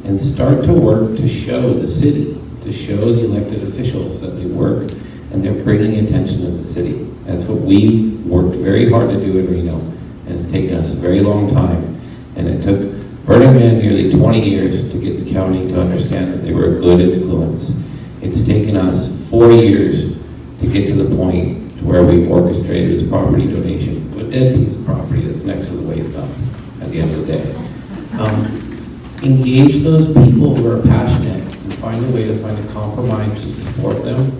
and start to work to show the city, to show the elected officials that they work and they're bringing attention to the city. That's what we've worked very hard to do in Reno, and it's taken us a very long time. And it took Burning Man nearly 20 years to get the county to understand that they were a good influence. It's taken us 4 years to get to the point to where we orchestrated this property donation of a dead piece of property that's next to the waste dump at the end of the day. Engage those people who are passionate and find a way to find a compromise to support them,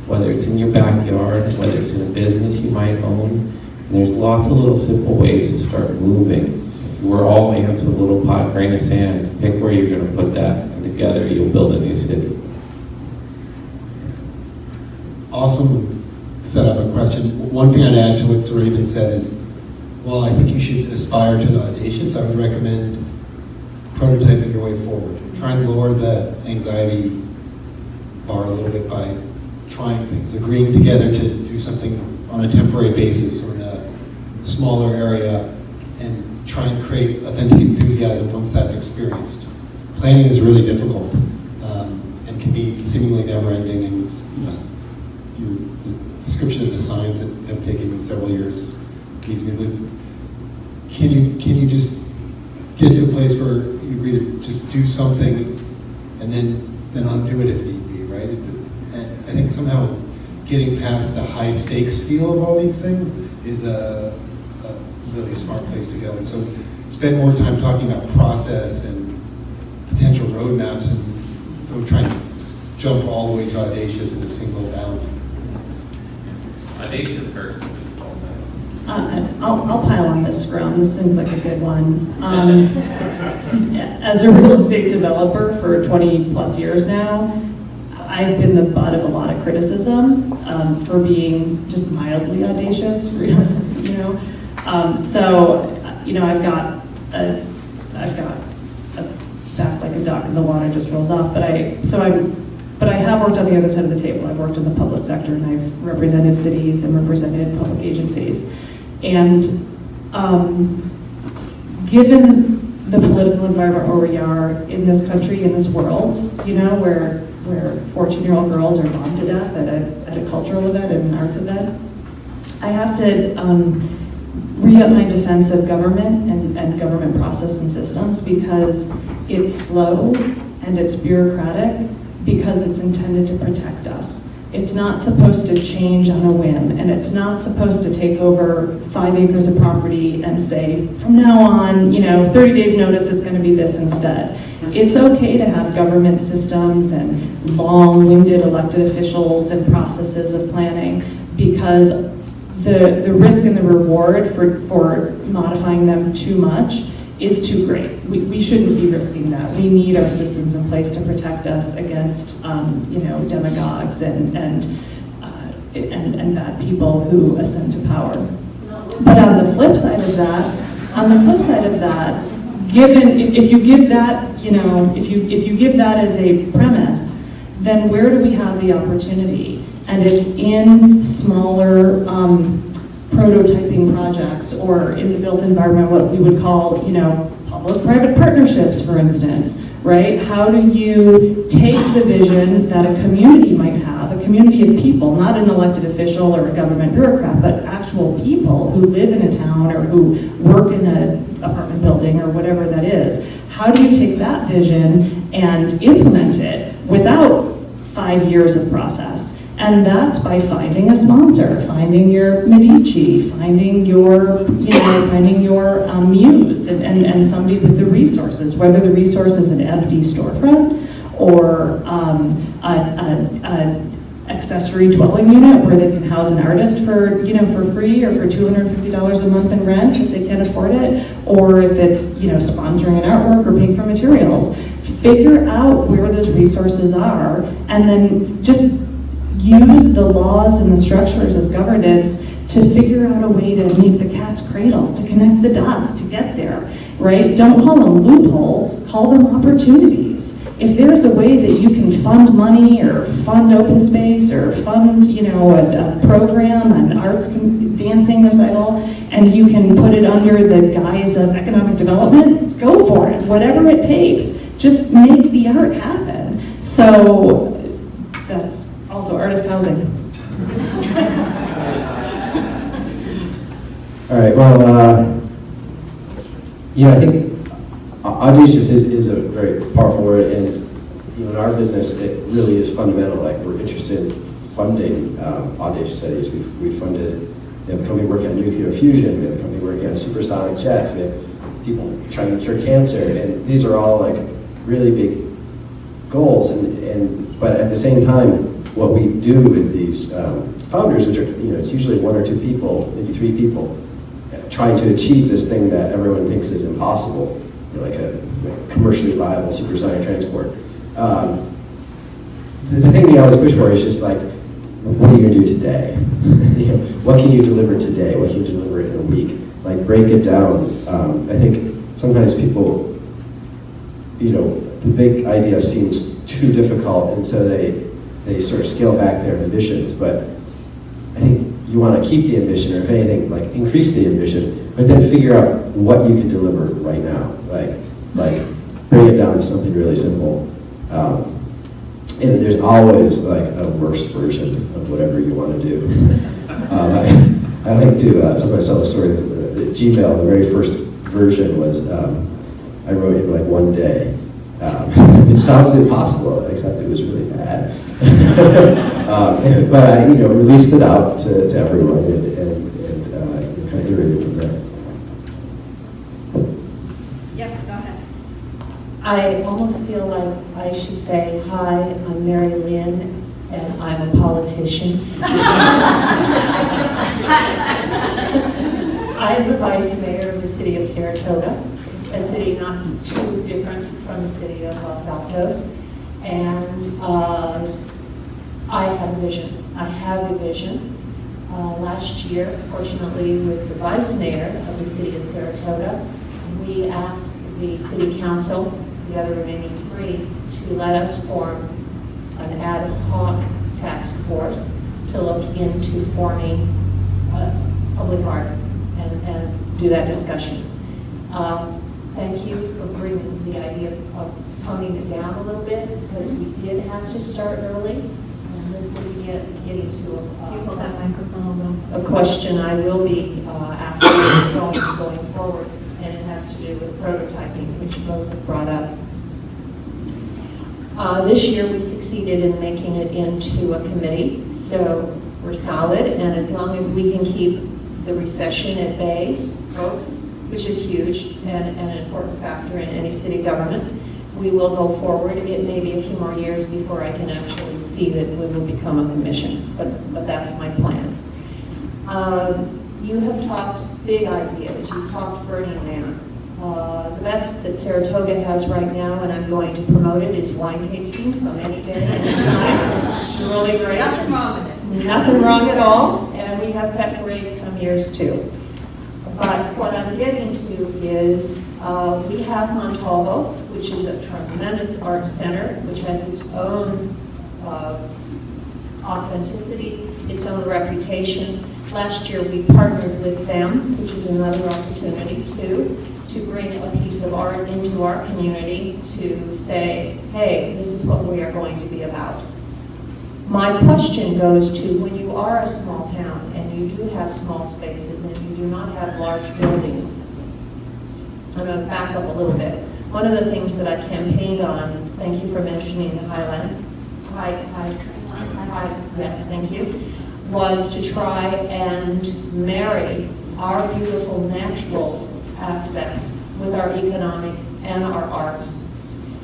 whether it's in your backyard, whether it's in a business you might own. And there's lots of little simple ways to start moving. If we're all ants with a little grain of sand, pick where you're going to put that, and together you'll build a new city. Awesome setup and question. One thing I'd add to what's already been said is, well, I think you should aspire to the audacious. I would recommend prototyping your way forward. Try and lower the anxiety bar a little bit by trying things, agreeing together to do something on a temporary basis or in a smaller area, and try and create authentic enthusiasm once that's experienced. Planning is really difficult and can be seemingly never-ending, and your description of the signs that have taken you several years leads me to believe. Can you just get to a place where you agree to just do something and then undo it if need be, right? I think somehow getting past the high stakes feel of all these things is a really smart place to go. And so spend more time talking about process and potential roadmaps and don't try and jump all the way to audacious in a single bound. Audacious hurts. I'll pile on this ground. This seems like a good one. As a real estate developer for 20 plus years now, I've been the butt of a lot of criticism for being just mildly audacious, you know. I've got a back like a duck and the water just rolls off. But I have worked on the other side of the table. I've worked in the public sector and I've represented cities and represented public agencies. And given the political environment where we are in this country, in this world, you know, where 14-year-old girls are bombed to death at a cultural event, at an arts event, I have to re-up my defense of government and government process and systems, because it's slow and it's bureaucratic, because it's intended to protect us. It's not supposed to change on a whim, and it's not supposed to take over 5 acres of property and say, from now on, 30 days notice, it's going to be this instead. It's okay to have government systems and long-winded elected officials and processes of planning, because the risk and the reward for modifying them too much is too great. We shouldn't be risking that. We need our systems in place to protect us against, demagogues and bad people who ascend to power. But on the flip side of that, given if you give that, if you give that as a premise, then where do we have the opportunity? And it's in smaller prototyping projects, or in the built environment, what we would call, public-private partnerships, for instance, right? How do you take the vision that a community might have, a community of people, not an elected official or a government bureaucrat, but actual people who live in a town or who work in an apartment building or whatever that is. How do you take that vision and implement it without 5 years of process? And that's by finding a sponsor, finding your Medici, finding your muse, and somebody with the resources, whether the resource is an empty storefront or an accessory dwelling unit where they can house an artist for free, or for $250 a month in rent if they can't afford it, or if it's sponsoring an artwork or paying for materials. Figure out where those resources are, and then just use the laws and the structures of governance to figure out a way to meet the cat's cradle, to connect the dots, to get there, right? Don't call them loopholes, call them opportunities. If there's a way that you can fund money or fund open space or fund, a program, an arts dancing recital, and you can put it under the guise of economic development, go for it, whatever it takes. Just make the art happen. So that's also artist housing. All right, well, I think audacious is a very powerful word, and in our business, it really is fundamental. Like, we're interested in funding audacious studies. We funded, we have a company working on nuclear fusion, we have a company working on supersonic jets, we have people trying to cure cancer, and these are all like really big goals, but at the same time, what we do with these founders, which are, it's usually 1 or 2 people, maybe 3 people, trying to achieve this thing that everyone thinks is impossible, like a commercially viable supersonic transport. The thing we always push for is just like, what are you going to do today? What can you deliver today? What can you deliver in a week? Like, break it down. I think sometimes people, the big idea seems too difficult, and so they sort of scale back their ambitions. But I think you want to keep the ambition, or if anything, like, increase the ambition, but then figure out what you can deliver right now. Like bring it down to something really simple. And there's always like a worse version of whatever you want to do. I like to sometimes tell the story that the Gmail, the very first version was, I wrote in like 1 day. It sounds impossible, except it was really bad. But I, released it out to everyone and kind of iterated from there. Yes, go ahead. I almost feel like I should say, hi, I'm Mary Lynn, and I'm a politician. I'm the vice mayor of the city of Saratoga, a city not too different from the city of Los Altos. And I have a vision. I have a vision. Last year, fortunately, with the vice mayor of the city of Saratoga, we asked the city council, the other remaining 3, to let us form an ad hoc task force to look into forming public art and do that discussion. Thank you for bringing the idea of toning it down a little bit, because we did have to start early. And this will be getting to a question I will be asking going forward, and it has to do with prototyping, which you both have brought up. This year we succeeded in making it into a committee, so we're solid, and as long as we can keep the recession at bay, folks, which is huge and an important factor in any city government, we will go forward. It may be a few more years before I can actually see that we will become a commission, but that's my plan. You have talked big ideas. You've talked Burning Man. The best that Saratoga has right now, and I'm going to promote it, is wine tasting from any day, any time. It's really great. Nothing wrong with it. Nothing wrong at all, and we have pet parades some years too. But what I'm getting to is we have Montalvo, which is a tremendous art center, which has its own authenticity, its own reputation. Last year we partnered with them, which is another opportunity too, to bring a piece of art into our community to say, hey, this is what we are going to be about. My question goes to, when you are a small town and you do have small spaces and you do not have large buildings, I'm going to back up a little bit. One of the things that I campaigned on, thank you for mentioning the Highland, yes, thank you, was to try and marry our beautiful natural aspects with our economic and our art.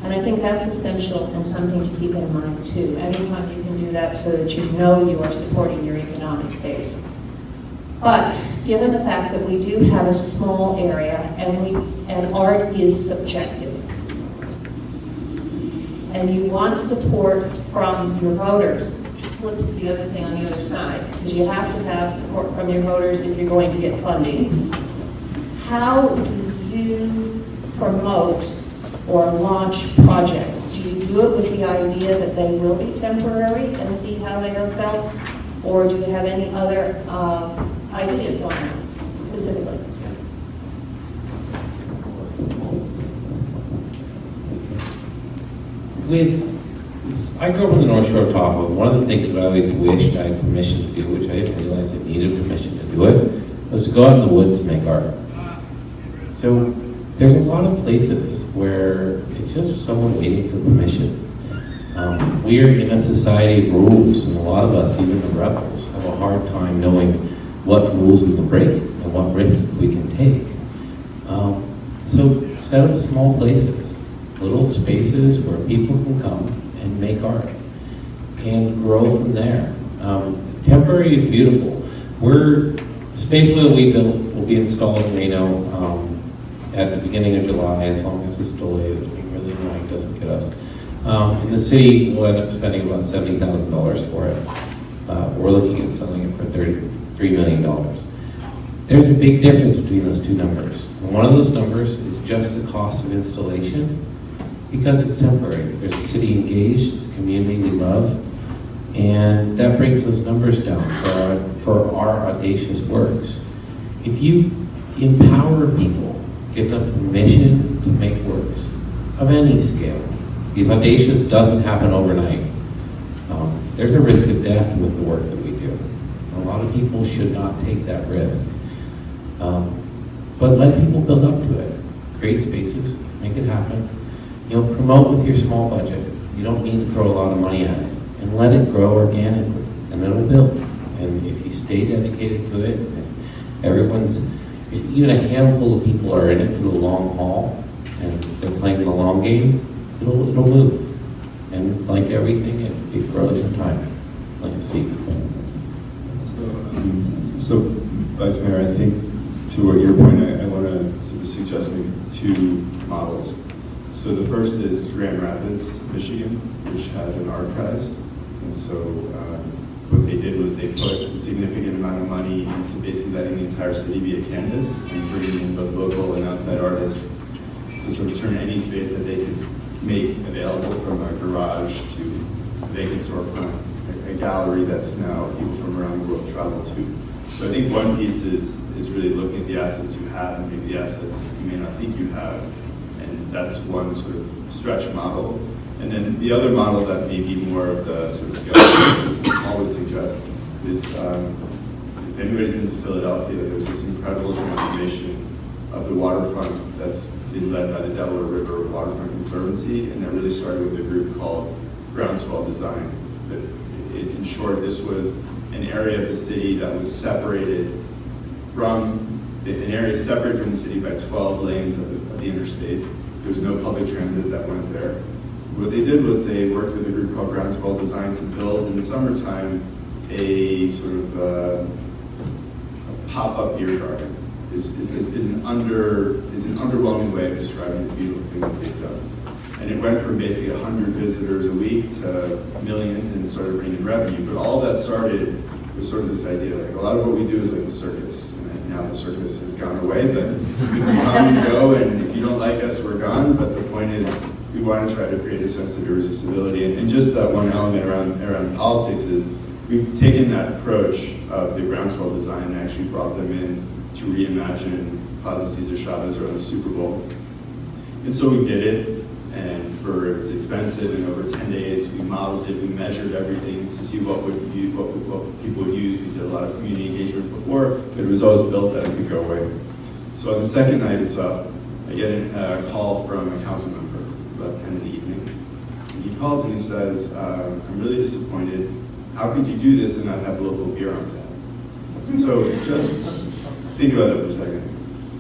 And I think that's essential and something to keep in mind too. Anytime you can do that so that you know you are supporting your economic base. But given the fact that we do have a small area and art is subjective, and you want support from your voters, which flips the other thing on the other side, because you have to have support from your voters if you're going to get funding. How do you promote or launch projects? Do you do it with the idea that they will be temporary and see how they are felt? Or do you have any other ideas on that specifically? I grew up on the North Shore of Tahoe. One of the things that I always wished I had permission to do, which I didn't realize I needed permission to do it, was to go out in the woods and make art. So there's a lot of places where it's just someone waiting for permission. We are in a society of rules, and a lot of us, even the rebels, have a hard time knowing what rules we can break and what risks we can take. So set up small places, little spaces where people can come and make art and grow from there. Temporary is beautiful. The space wheel we built will be installed in Reno at the beginning of July, as long as this delay that's being really annoying doesn't get us. And the city will end up spending about $70,000 for it. We're looking at selling it for $33 million. There's a big difference between those two numbers. And one of those numbers is just the cost of installation, because it's temporary. There's a city engaged, it's a community we love, and that brings those numbers down for our audacious works. If you empower people, give them permission to make works of any scale, because audacious doesn't happen overnight. There's a risk of death with the work that we do. A lot of people should not take that risk. But let people build up to it. Create spaces, make it happen. Promote with your small budget. You don't need to throw a lot of money at it. And let it grow organically, and it'll build. And if you stay dedicated to it, if even a handful of people are in it for the long haul, and they're playing the long game, it'll move. And like everything, it grows in time, like a seed. So, Vice Mayor, I think to your point, I want to sort of suggest maybe two models. So the first is Grand Rapids, Michigan, which had an archives. And so what they did was they put a significant amount of money into basically letting the entire city be a canvas and bringing in both local and outside artists to sort of turn any space that they could make available, from a garage to a vacant storefront, a gallery that's now people from around the world travel to. So I think one piece is really looking at the assets you have and maybe the assets you may not think you have. And that's one sort of stretch model. And then the other model that may be more of the sort of scale, as Paul would suggest, is if anybody's been to Philadelphia, there's this incredible transformation of the waterfront that's been led by the Delaware River Waterfront Conservancy, and that really started with a group called Groundswell Design. But in short, this was an area of the city that was separated from the city by 12 lanes of the interstate. There was no public transit that went there. What they did was they worked with a group called Groundswell Design to build in the summertime a sort of a pop-up beer garden. Is an underwhelming way of describing the beautiful thing that they've done. And it went from basically 100 visitors a week to millions, and it started bringing revenue. But all that started with sort of this idea, like a lot of what we do is like a circus. And now the circus has gone away, but we can come and go, and if you don't like us, we're gone. But the point is, we want to try to create a sense of irresistibility. And just that one element around politics is, we've taken that approach of the Groundswell Design and actually brought them in to reimagine Plaza Cesar Chavez around the Super Bowl. And so we did it, and it was expensive, and over 10 days we modeled it, we measured everything to see what people would use. We did a lot of community engagement before, but it was always built that it could go away. So on the second night it's up, I get a call from a council member about 10 in the evening. And he calls and he says, I'm really disappointed. How could you do this and not have local beer on tap? So just think about that for a second.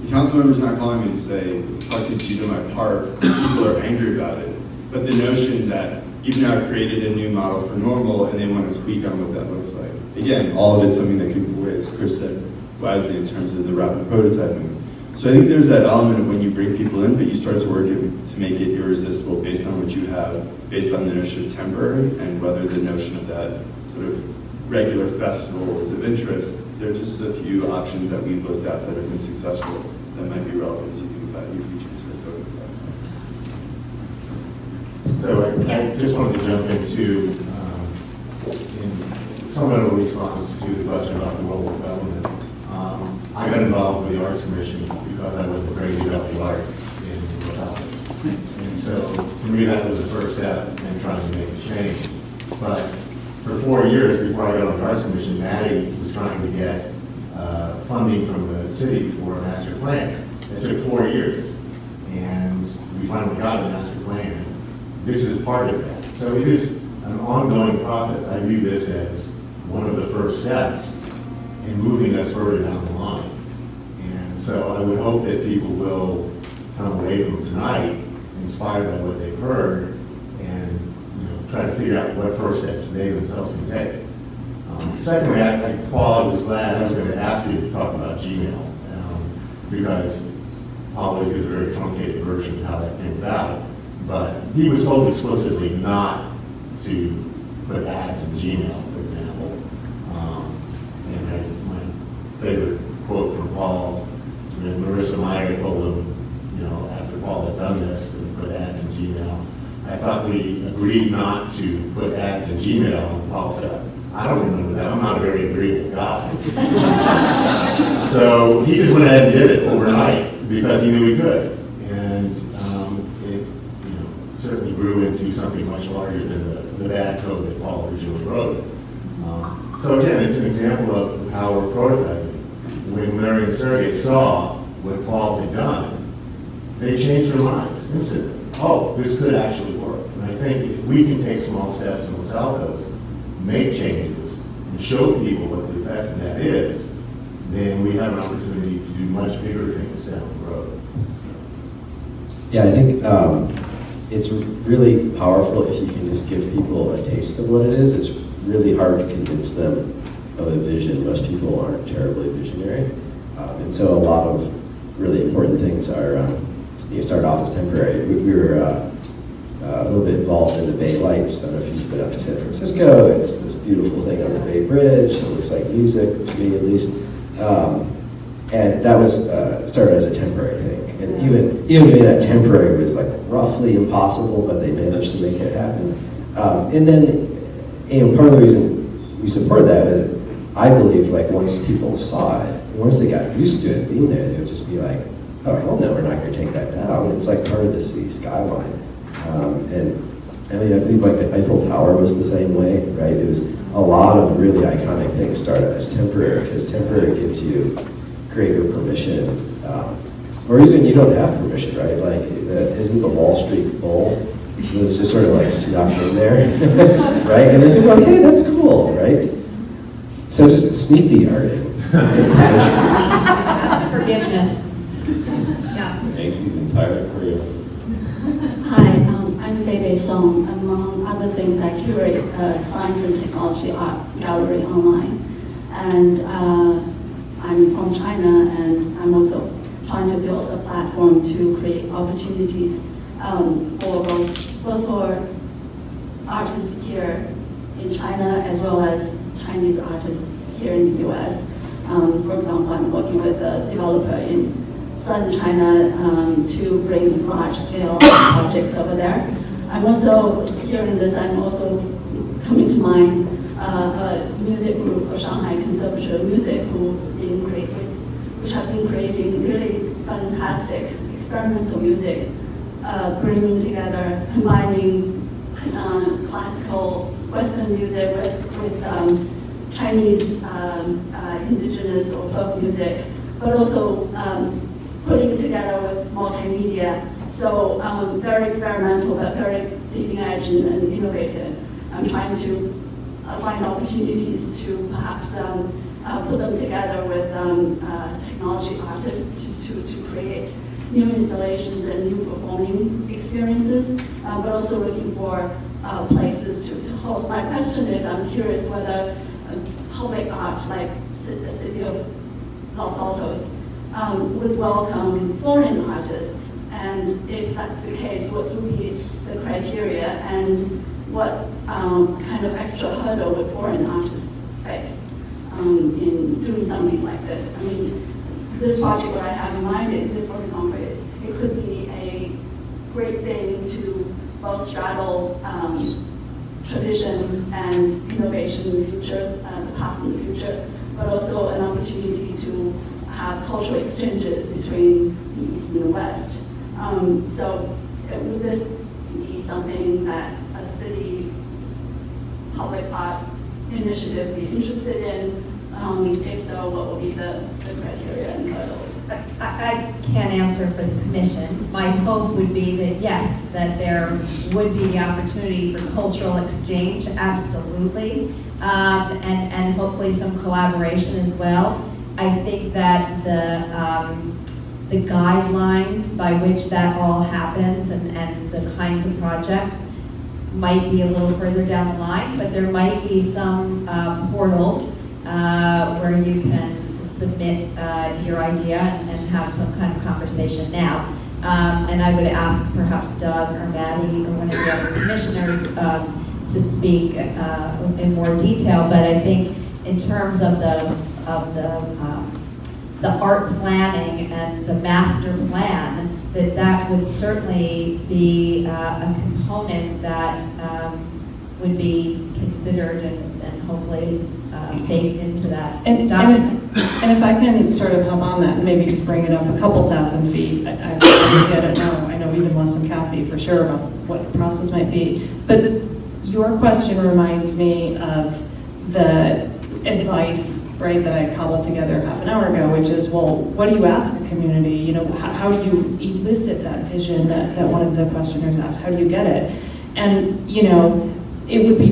The council member's not calling me to say, how could you do my part? People are angry about it. But the notion that you've now created a new model for normal and they want to tweak on what that looks like. Again, all of it's something that could go away, as Chris said wisely, in terms of the rapid prototyping. So I think there's that element of when you bring people in, but you start to work it to make it irresistible based on what you have, based on the notion of temporary, and whether the notion of that sort of regular festival is of interest. There are just a few options that we've looked at that have been successful that might be relevant as you think about your future. So I just wanted to jump into in somewhat of a response to the question about the role of government. I got involved with the Arts Commission because I wasn't crazy about the art in Los Altos. And so for me, that was the first step in trying to make a change. But for 4 years before I got on the Arts Commission, Maddie was trying to get funding from the city for a master plan. It took 4 years. And we finally got a master plan. This is part of that. So it is an ongoing process. I view this as one of the first steps in moving us further down the line. And so I would hope that people will come away from tonight inspired by what they've heard and try to figure out what first steps they themselves can take. Secondly, Paul, I was glad I was going to ask you to talk about Gmail because Paul always gives a very truncated version of how that came about. But he was told explicitly not to put ads in Gmail, for example. And my favorite quote from Paul, when Marissa Meyer told him, after Paul had done this and put ads in Gmail, I thought we agreed not to put ads in Gmail, and Paul said, I don't remember that, I'm not a very agreeable guy. So he just went ahead and did it overnight because he knew he could. And it certainly grew into something much larger than the bad code that Paul originally wrote. So again, it's an example of the power of prototyping. When Larry and Sergey saw what Paul had done, they changed their minds instantly. Oh, this could actually work. And I think if we can take small steps in Los Altos, make changes, and show people what the effect of that is, then we have an opportunity to do much bigger things down the road. Yeah, I think it's really powerful if you can just give people a taste of what it is. It's really hard to convince them of a vision. Most people aren't terribly visionary. And so a lot of really important things are start off as temporary. We were a little bit involved in the Bay Lights. I don't know if you've been up to San Francisco. It's this beautiful thing on the Bay Bridge. It looks like music, to me at least. And that was started as a temporary thing. And even doing that temporary was like roughly impossible, but they managed to make it happen. And then, part of the reason we support that is I believe like once people saw it, once they got used to it being there, they would just be like, oh, hell no, we're not going to take that down. It's like part of the city skyline. And I mean, I believe like the Eiffel Tower was the same way, right? It was a lot of really iconic things started as temporary, because temporary gives you greater permission, or even you don't have permission, right? Like, isn't the Wall Street Bull, it was just sort of like snuck in there, right? And then people are like, hey, that's cool, right? So just sneak the art in. That's forgiveness. Yeah. Macy's entire career. Hi, I'm Bebe Song. Among other things, I curate a science and technology art gallery online. And I'm from China, and I'm also trying to build a platform to create opportunities for both for artists here in China as well as Chinese artists here in the US. For example, I'm working with a developer in southern China to bring large-scale projects over there. I'm also, hearing this, I'm also coming to mind a music group of Shanghai Conservatory of Music which have been creating really fantastic experimental music, bringing together, combining classical Western music with Chinese indigenous or folk music, but also putting together with multimedia. So very experimental, but very leading edge and innovative. I'm trying to find opportunities to perhaps put them together with technology artists to create new installations and new performing experiences, but also looking for places to host. My question is, I'm curious whether public art like the city of Los Altos would welcome foreign artists, and if that's the case, what would be the criteria, and what kind of extra hurdle would foreign artists face in doing something like this? I mean, this project that I have in mind, for example, it could be a great thing to both straddle tradition and innovation in the future, the past and the future, but also an opportunity to have cultural exchanges between the East and the West. So would this be something that a city public art initiative be interested in? If so, what will be the criteria and hurdles? I can't answer for the commission. My hope would be that yes, that there would be the opportunity for cultural exchange, absolutely, and hopefully some collaboration as well. I think that the guidelines by which that all happens and the kinds of projects might be a little further down the line, but there might be some portal where you can submit your idea and have some kind of conversation now. And I would ask perhaps Doug or Maddie or one of the other commissioners to speak in more detail. But I think in terms of the art planning and the master plan, that would certainly be a component that would be considered and hopefully baked into that document. And if I can sort of hop on that and maybe just bring it up a couple thousand feet, obviously I don't know, I know even less than Cathy for sure about what the process might be, but your question reminds me of the advice, right, that I cobbled together half an hour ago, which is, well, what do you ask the community? You know, how do you elicit that vision that one of the questioners asked? How do you get it? And, you know, it would be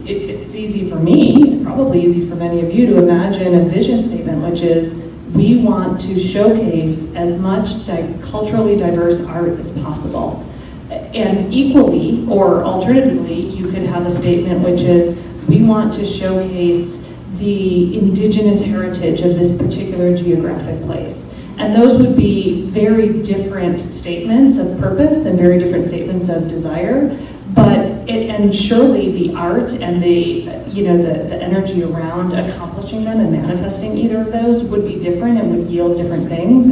it's easy for me, probably easy for many of you to imagine a vision statement, which is, we want to showcase as much culturally diverse art as possible. And equally, or alternatively, you could have a statement which is, we want to showcase the indigenous heritage of this particular geographic place. And those would be very different statements of purpose and very different statements of desire. And surely the art and the energy around accomplishing them and manifesting either of those would be different and would yield different things.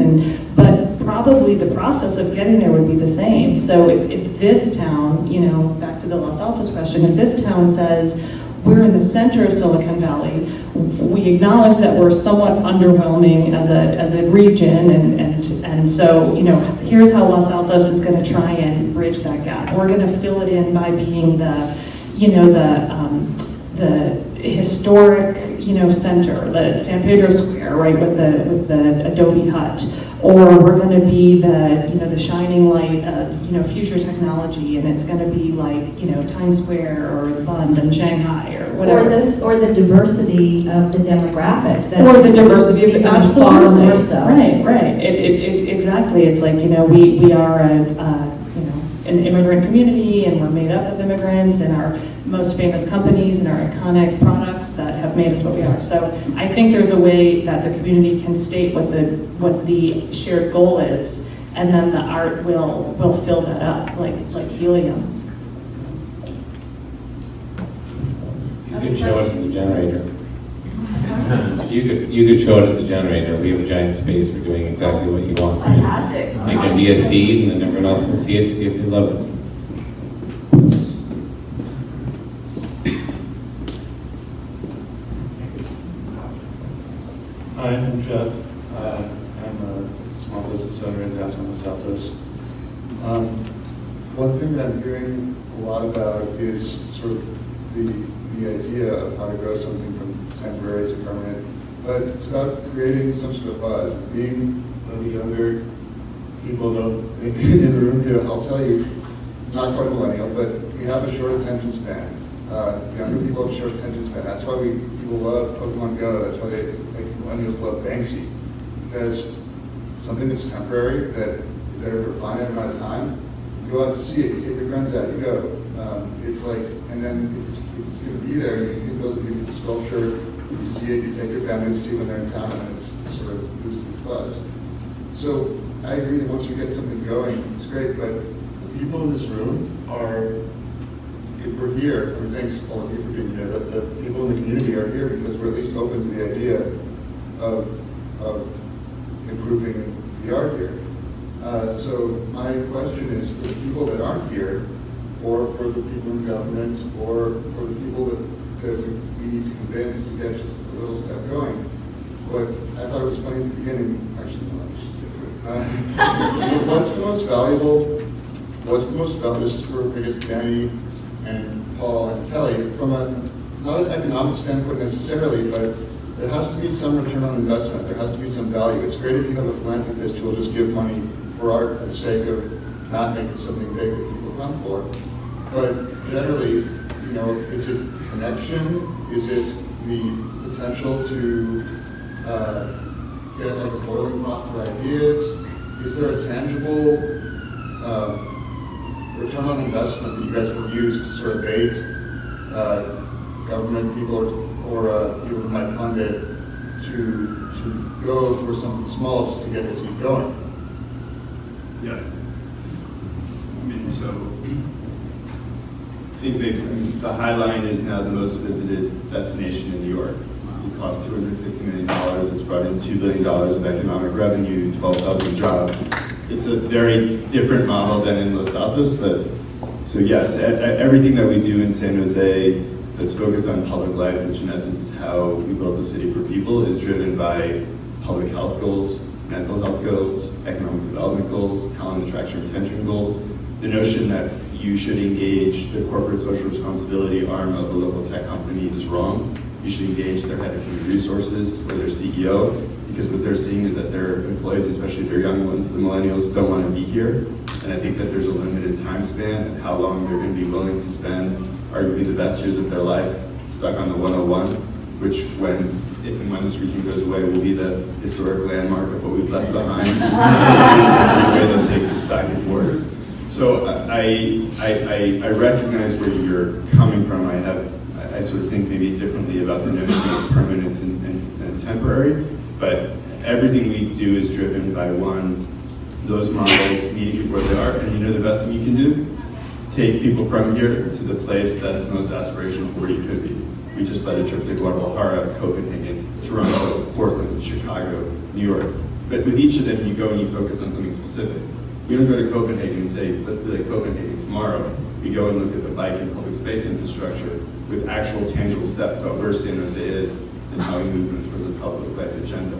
But probably the process of getting there would be the same. So if this town, you know, back to the Los Altos question, if this town says, we're in the center of Silicon Valley, we acknowledge that we're somewhat underwhelming as a region, and so, you know, here's how Los Altos is going to try and bridge that gap. We're going to fill it in by being the historic, you know, center, the San Pedro Square, right, with the Adobe hut, or we're going to be the shining light of, you know, future technology, and it's going to be like, you know, Times Square or the Bund in Shanghai or whatever. Or the diversity of the demographic. Or the diversity of the, absolutely. Far more so. Right. Exactly. It's like, you know, we are an immigrant community, and we're made up of immigrants, and our most famous companies and our iconic products that have made us what we are. So I think there's a way that the community can state what the shared goal is, and then the art will fill that up like helium. You could show it at the generator. You could show it at the generator. We have a giant space for doing exactly what you want. Fantastic. Make it be a seed, and then everyone else can see it, see if they love it. Hi, I'm Jeff. I'm a small business owner in downtown Los Altos. One thing that I'm hearing a lot about is sort of the idea of how to grow something from temporary to permanent, but it's about creating some sort of buzz. Being one of the younger people in the room here, I'll tell you, not quite a millennial, but we have a short attention span. Younger people have a short attention span. That's why people love Pokemon Go. That's why millennials love Banksy, because something that's temporary, that is there for a finite amount of time, you go out to see it, you take your friends out, you go. It's like, and then it's going to be there. You can build a beautiful sculpture, you see it, you take your family to see it when they're in town, and it's sort of loses its buzz. So I agree that once we get something going, it's great, but the people in this room are, if we're here, and thanks all of you for being here, but the people in the community are here because we're at least open to the idea of improving the art here. So my question is, for the people that aren't here, or for the people in government, or for the people that we need to convince to get just a little step going. But I thought it was funny at the beginning, actually, no, I should get to it. What's the most valuable, this is for, I guess, Danny and Paul and Kelly, from not an economic standpoint necessarily, but there has to be some return on investment. There has to be some value. It's great if you have a philanthropist who will just give money for art for the sake of not making something big that people come for. But generally, is it connection? Is it the potential to get like a boiling pot for ideas? Is there a tangible return on investment that you guys can use to sort of bait government people or people who might fund it to go for something small just to get a seed going? Yes. I think maybe the High Line is now the most visited destination in New York. It cost $250 million. It's brought in $2 billion of economic revenue, 12,000 jobs. It's a very different model than in Los Altos, but so yes, everything that we do in San Jose that's focused on public life, which in essence is how we build the city for people, is driven by public health goals, mental health goals, economic development goals, talent attraction retention goals. The notion that you should engage the corporate social responsibility arm of a local tech company is wrong. You should engage their head of human resources or their CEO, because what they're seeing is that their employees, especially their young ones, the millennials, don't want to be here. And I think that there's a limited time span of how long they're going to be willing to spend arguably the best years of their life stuck on the 101, which if and when this region goes away, will be the historic landmark of what we've left behind. So the way that takes us back and forth. So I recognize where you're coming from. I sort of think maybe differently about the notion of permanence and temporary, but everything we do is driven by those models meeting people where they are, and the best thing you can do? Take people from here to the place that's most aspirational for where you could be. We just led a trip to Guadalajara, Copenhagen, Toronto, Portland, Chicago, New York. But with each of them, you go and you focus on something specific. We don't go to Copenhagen and say, let's be like Copenhagen tomorrow. We go and look at the bike and public space infrastructure with actual tangible steps about where San Jose is and how we move them towards a public life agenda.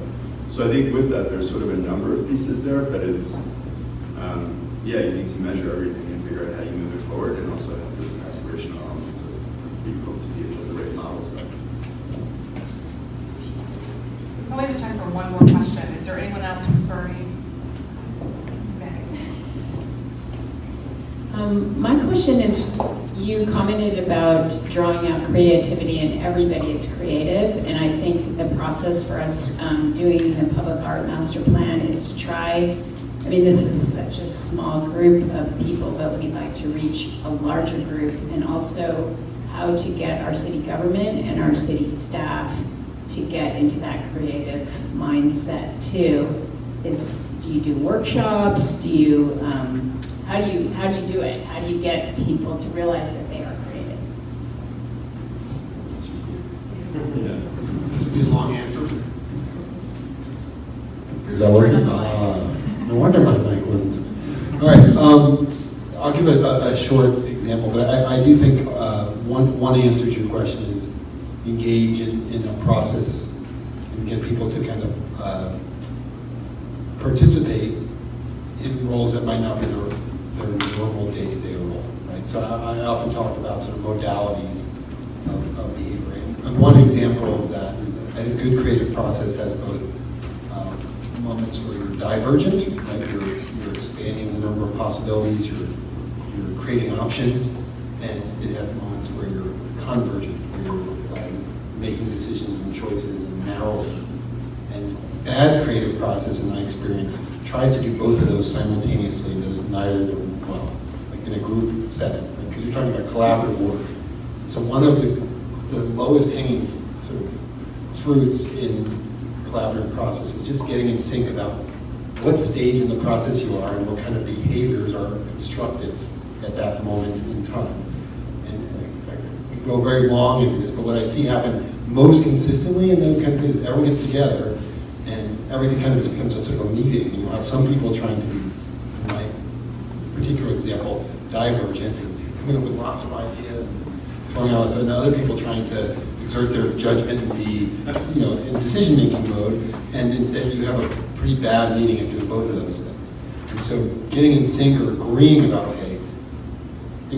So I think with that, there's sort of a number of pieces there, but it's, you need to measure everything and figure out how you move it forward, and also have those aspirational elements of people to be able to the right models. We probably have time for one more question. Is there anyone else who's burning? My question is, you commented about drawing out creativity, and everybody is creative, and I think the process for us doing the public art master plan is to try, this is such a small group of people, but we'd like to reach a larger group, and also how to get our city government and our city staff to get into that creative mindset too. Do you do workshops? How do you do it? How do you get people to realize that they are creative? This would be a long answer. Is that working? No wonder my mic wasn't. All right, I'll give a short example, but I do think one answer to your question is engage in a process and get people to kind of participate in roles that might not be their normal day-to-day role, right? So I often talk about sort of modalities of behavior. And one example of that is, I think, good creative process has both moments where you're divergent, right? You're expanding the number of possibilities, you're creating options, and it has moments where you're convergent, where you're making decisions and choices and narrowing. And bad creative process, in my experience, tries to do both of those simultaneously and does neither of them well, like in a group setting, because you're talking about collaborative work. So one of the lowest hanging sort of fruits in collaborative process is just getting in sync about what stage in the process you are and what kind of behaviors are constructive at that moment in time. And we go very long into this, but what I see happen most consistently in those kinds of things, everyone gets together and everything kind of just becomes a sort of a meeting. You'll have some people trying to be, in my particular example, divergent and coming up with lots of ideas, throwing out, and other people trying to exert their judgment and be, in decision-making mode, and instead you have a pretty bad meeting of doing both of those things. And so getting in sync or agreeing about, okay,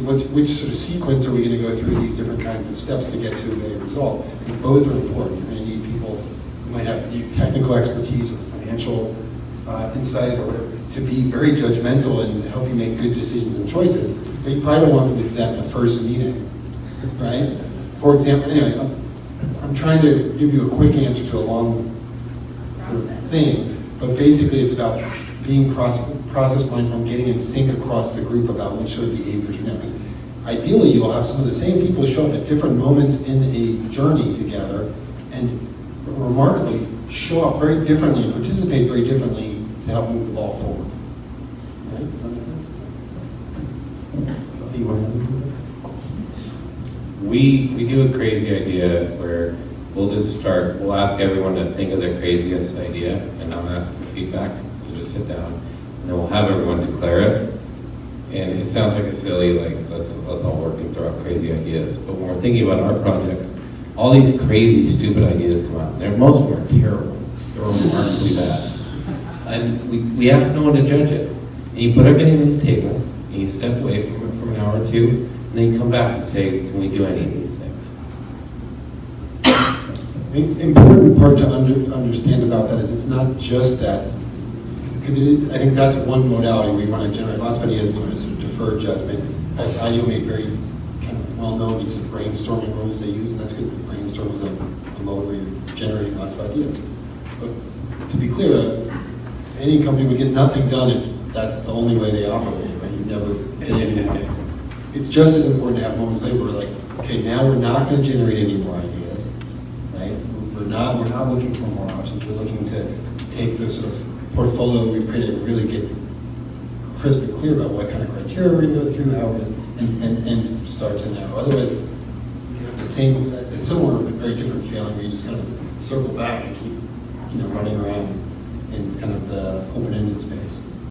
which sort of sequence are we going to go through these different kinds of steps to get to a result? Because both are important. You're going to need people who might have deep technical expertise or financial insight or whatever to be very judgmental and help you make good decisions and choices. But you probably don't want them to do that in the first meeting, right? For example, anyway, I'm trying to give you a quick answer to a long sort of thing, but basically it's about being process mindful and getting in sync across the group about which sort of behaviors are now. Because ideally you'll have some of the same people show up at different moments in a journey together and remarkably show up very differently and participate very differently to help move the ball forward. Right? Does that make sense? You want to We do a crazy idea where we'll ask everyone to think of their craziest idea and not ask for feedback. So just sit down and then we'll have everyone declare it. And it sounds like a silly, let's all work and throw out crazy ideas. But when we're thinking about our projects, all these crazy, stupid ideas come out. Most of them are terrible. They're remarkably bad. And we ask no one to judge it. And you put everything on the table, and you step away from it for an hour or two, and then you come back and say, can we do any of these things? The important part to understand about that is it's not just that, because I think that's one modality where you want to generate lots of ideas, you want to sort of defer judgment. In fact, IDEO made very kind of well-known these sort of brainstorming rules they use, and that's because the brainstorm is a mode where you're generating lots of ideas. But to be clear, any company would get nothing done if that's the only way they operate, right? You never get anything done. It's just as important to have moments later where we're like, okay, now we're not going to generate any more ideas, right? We're not looking for more options. We're looking to take this sort of portfolio we've created and really get crisp and clear about what kind of criteria we're going to go through, how we're and start to narrow. Otherwise, you have a similar but very different feeling where you just kind of circle back and keep, running around in kind of the open-ended space.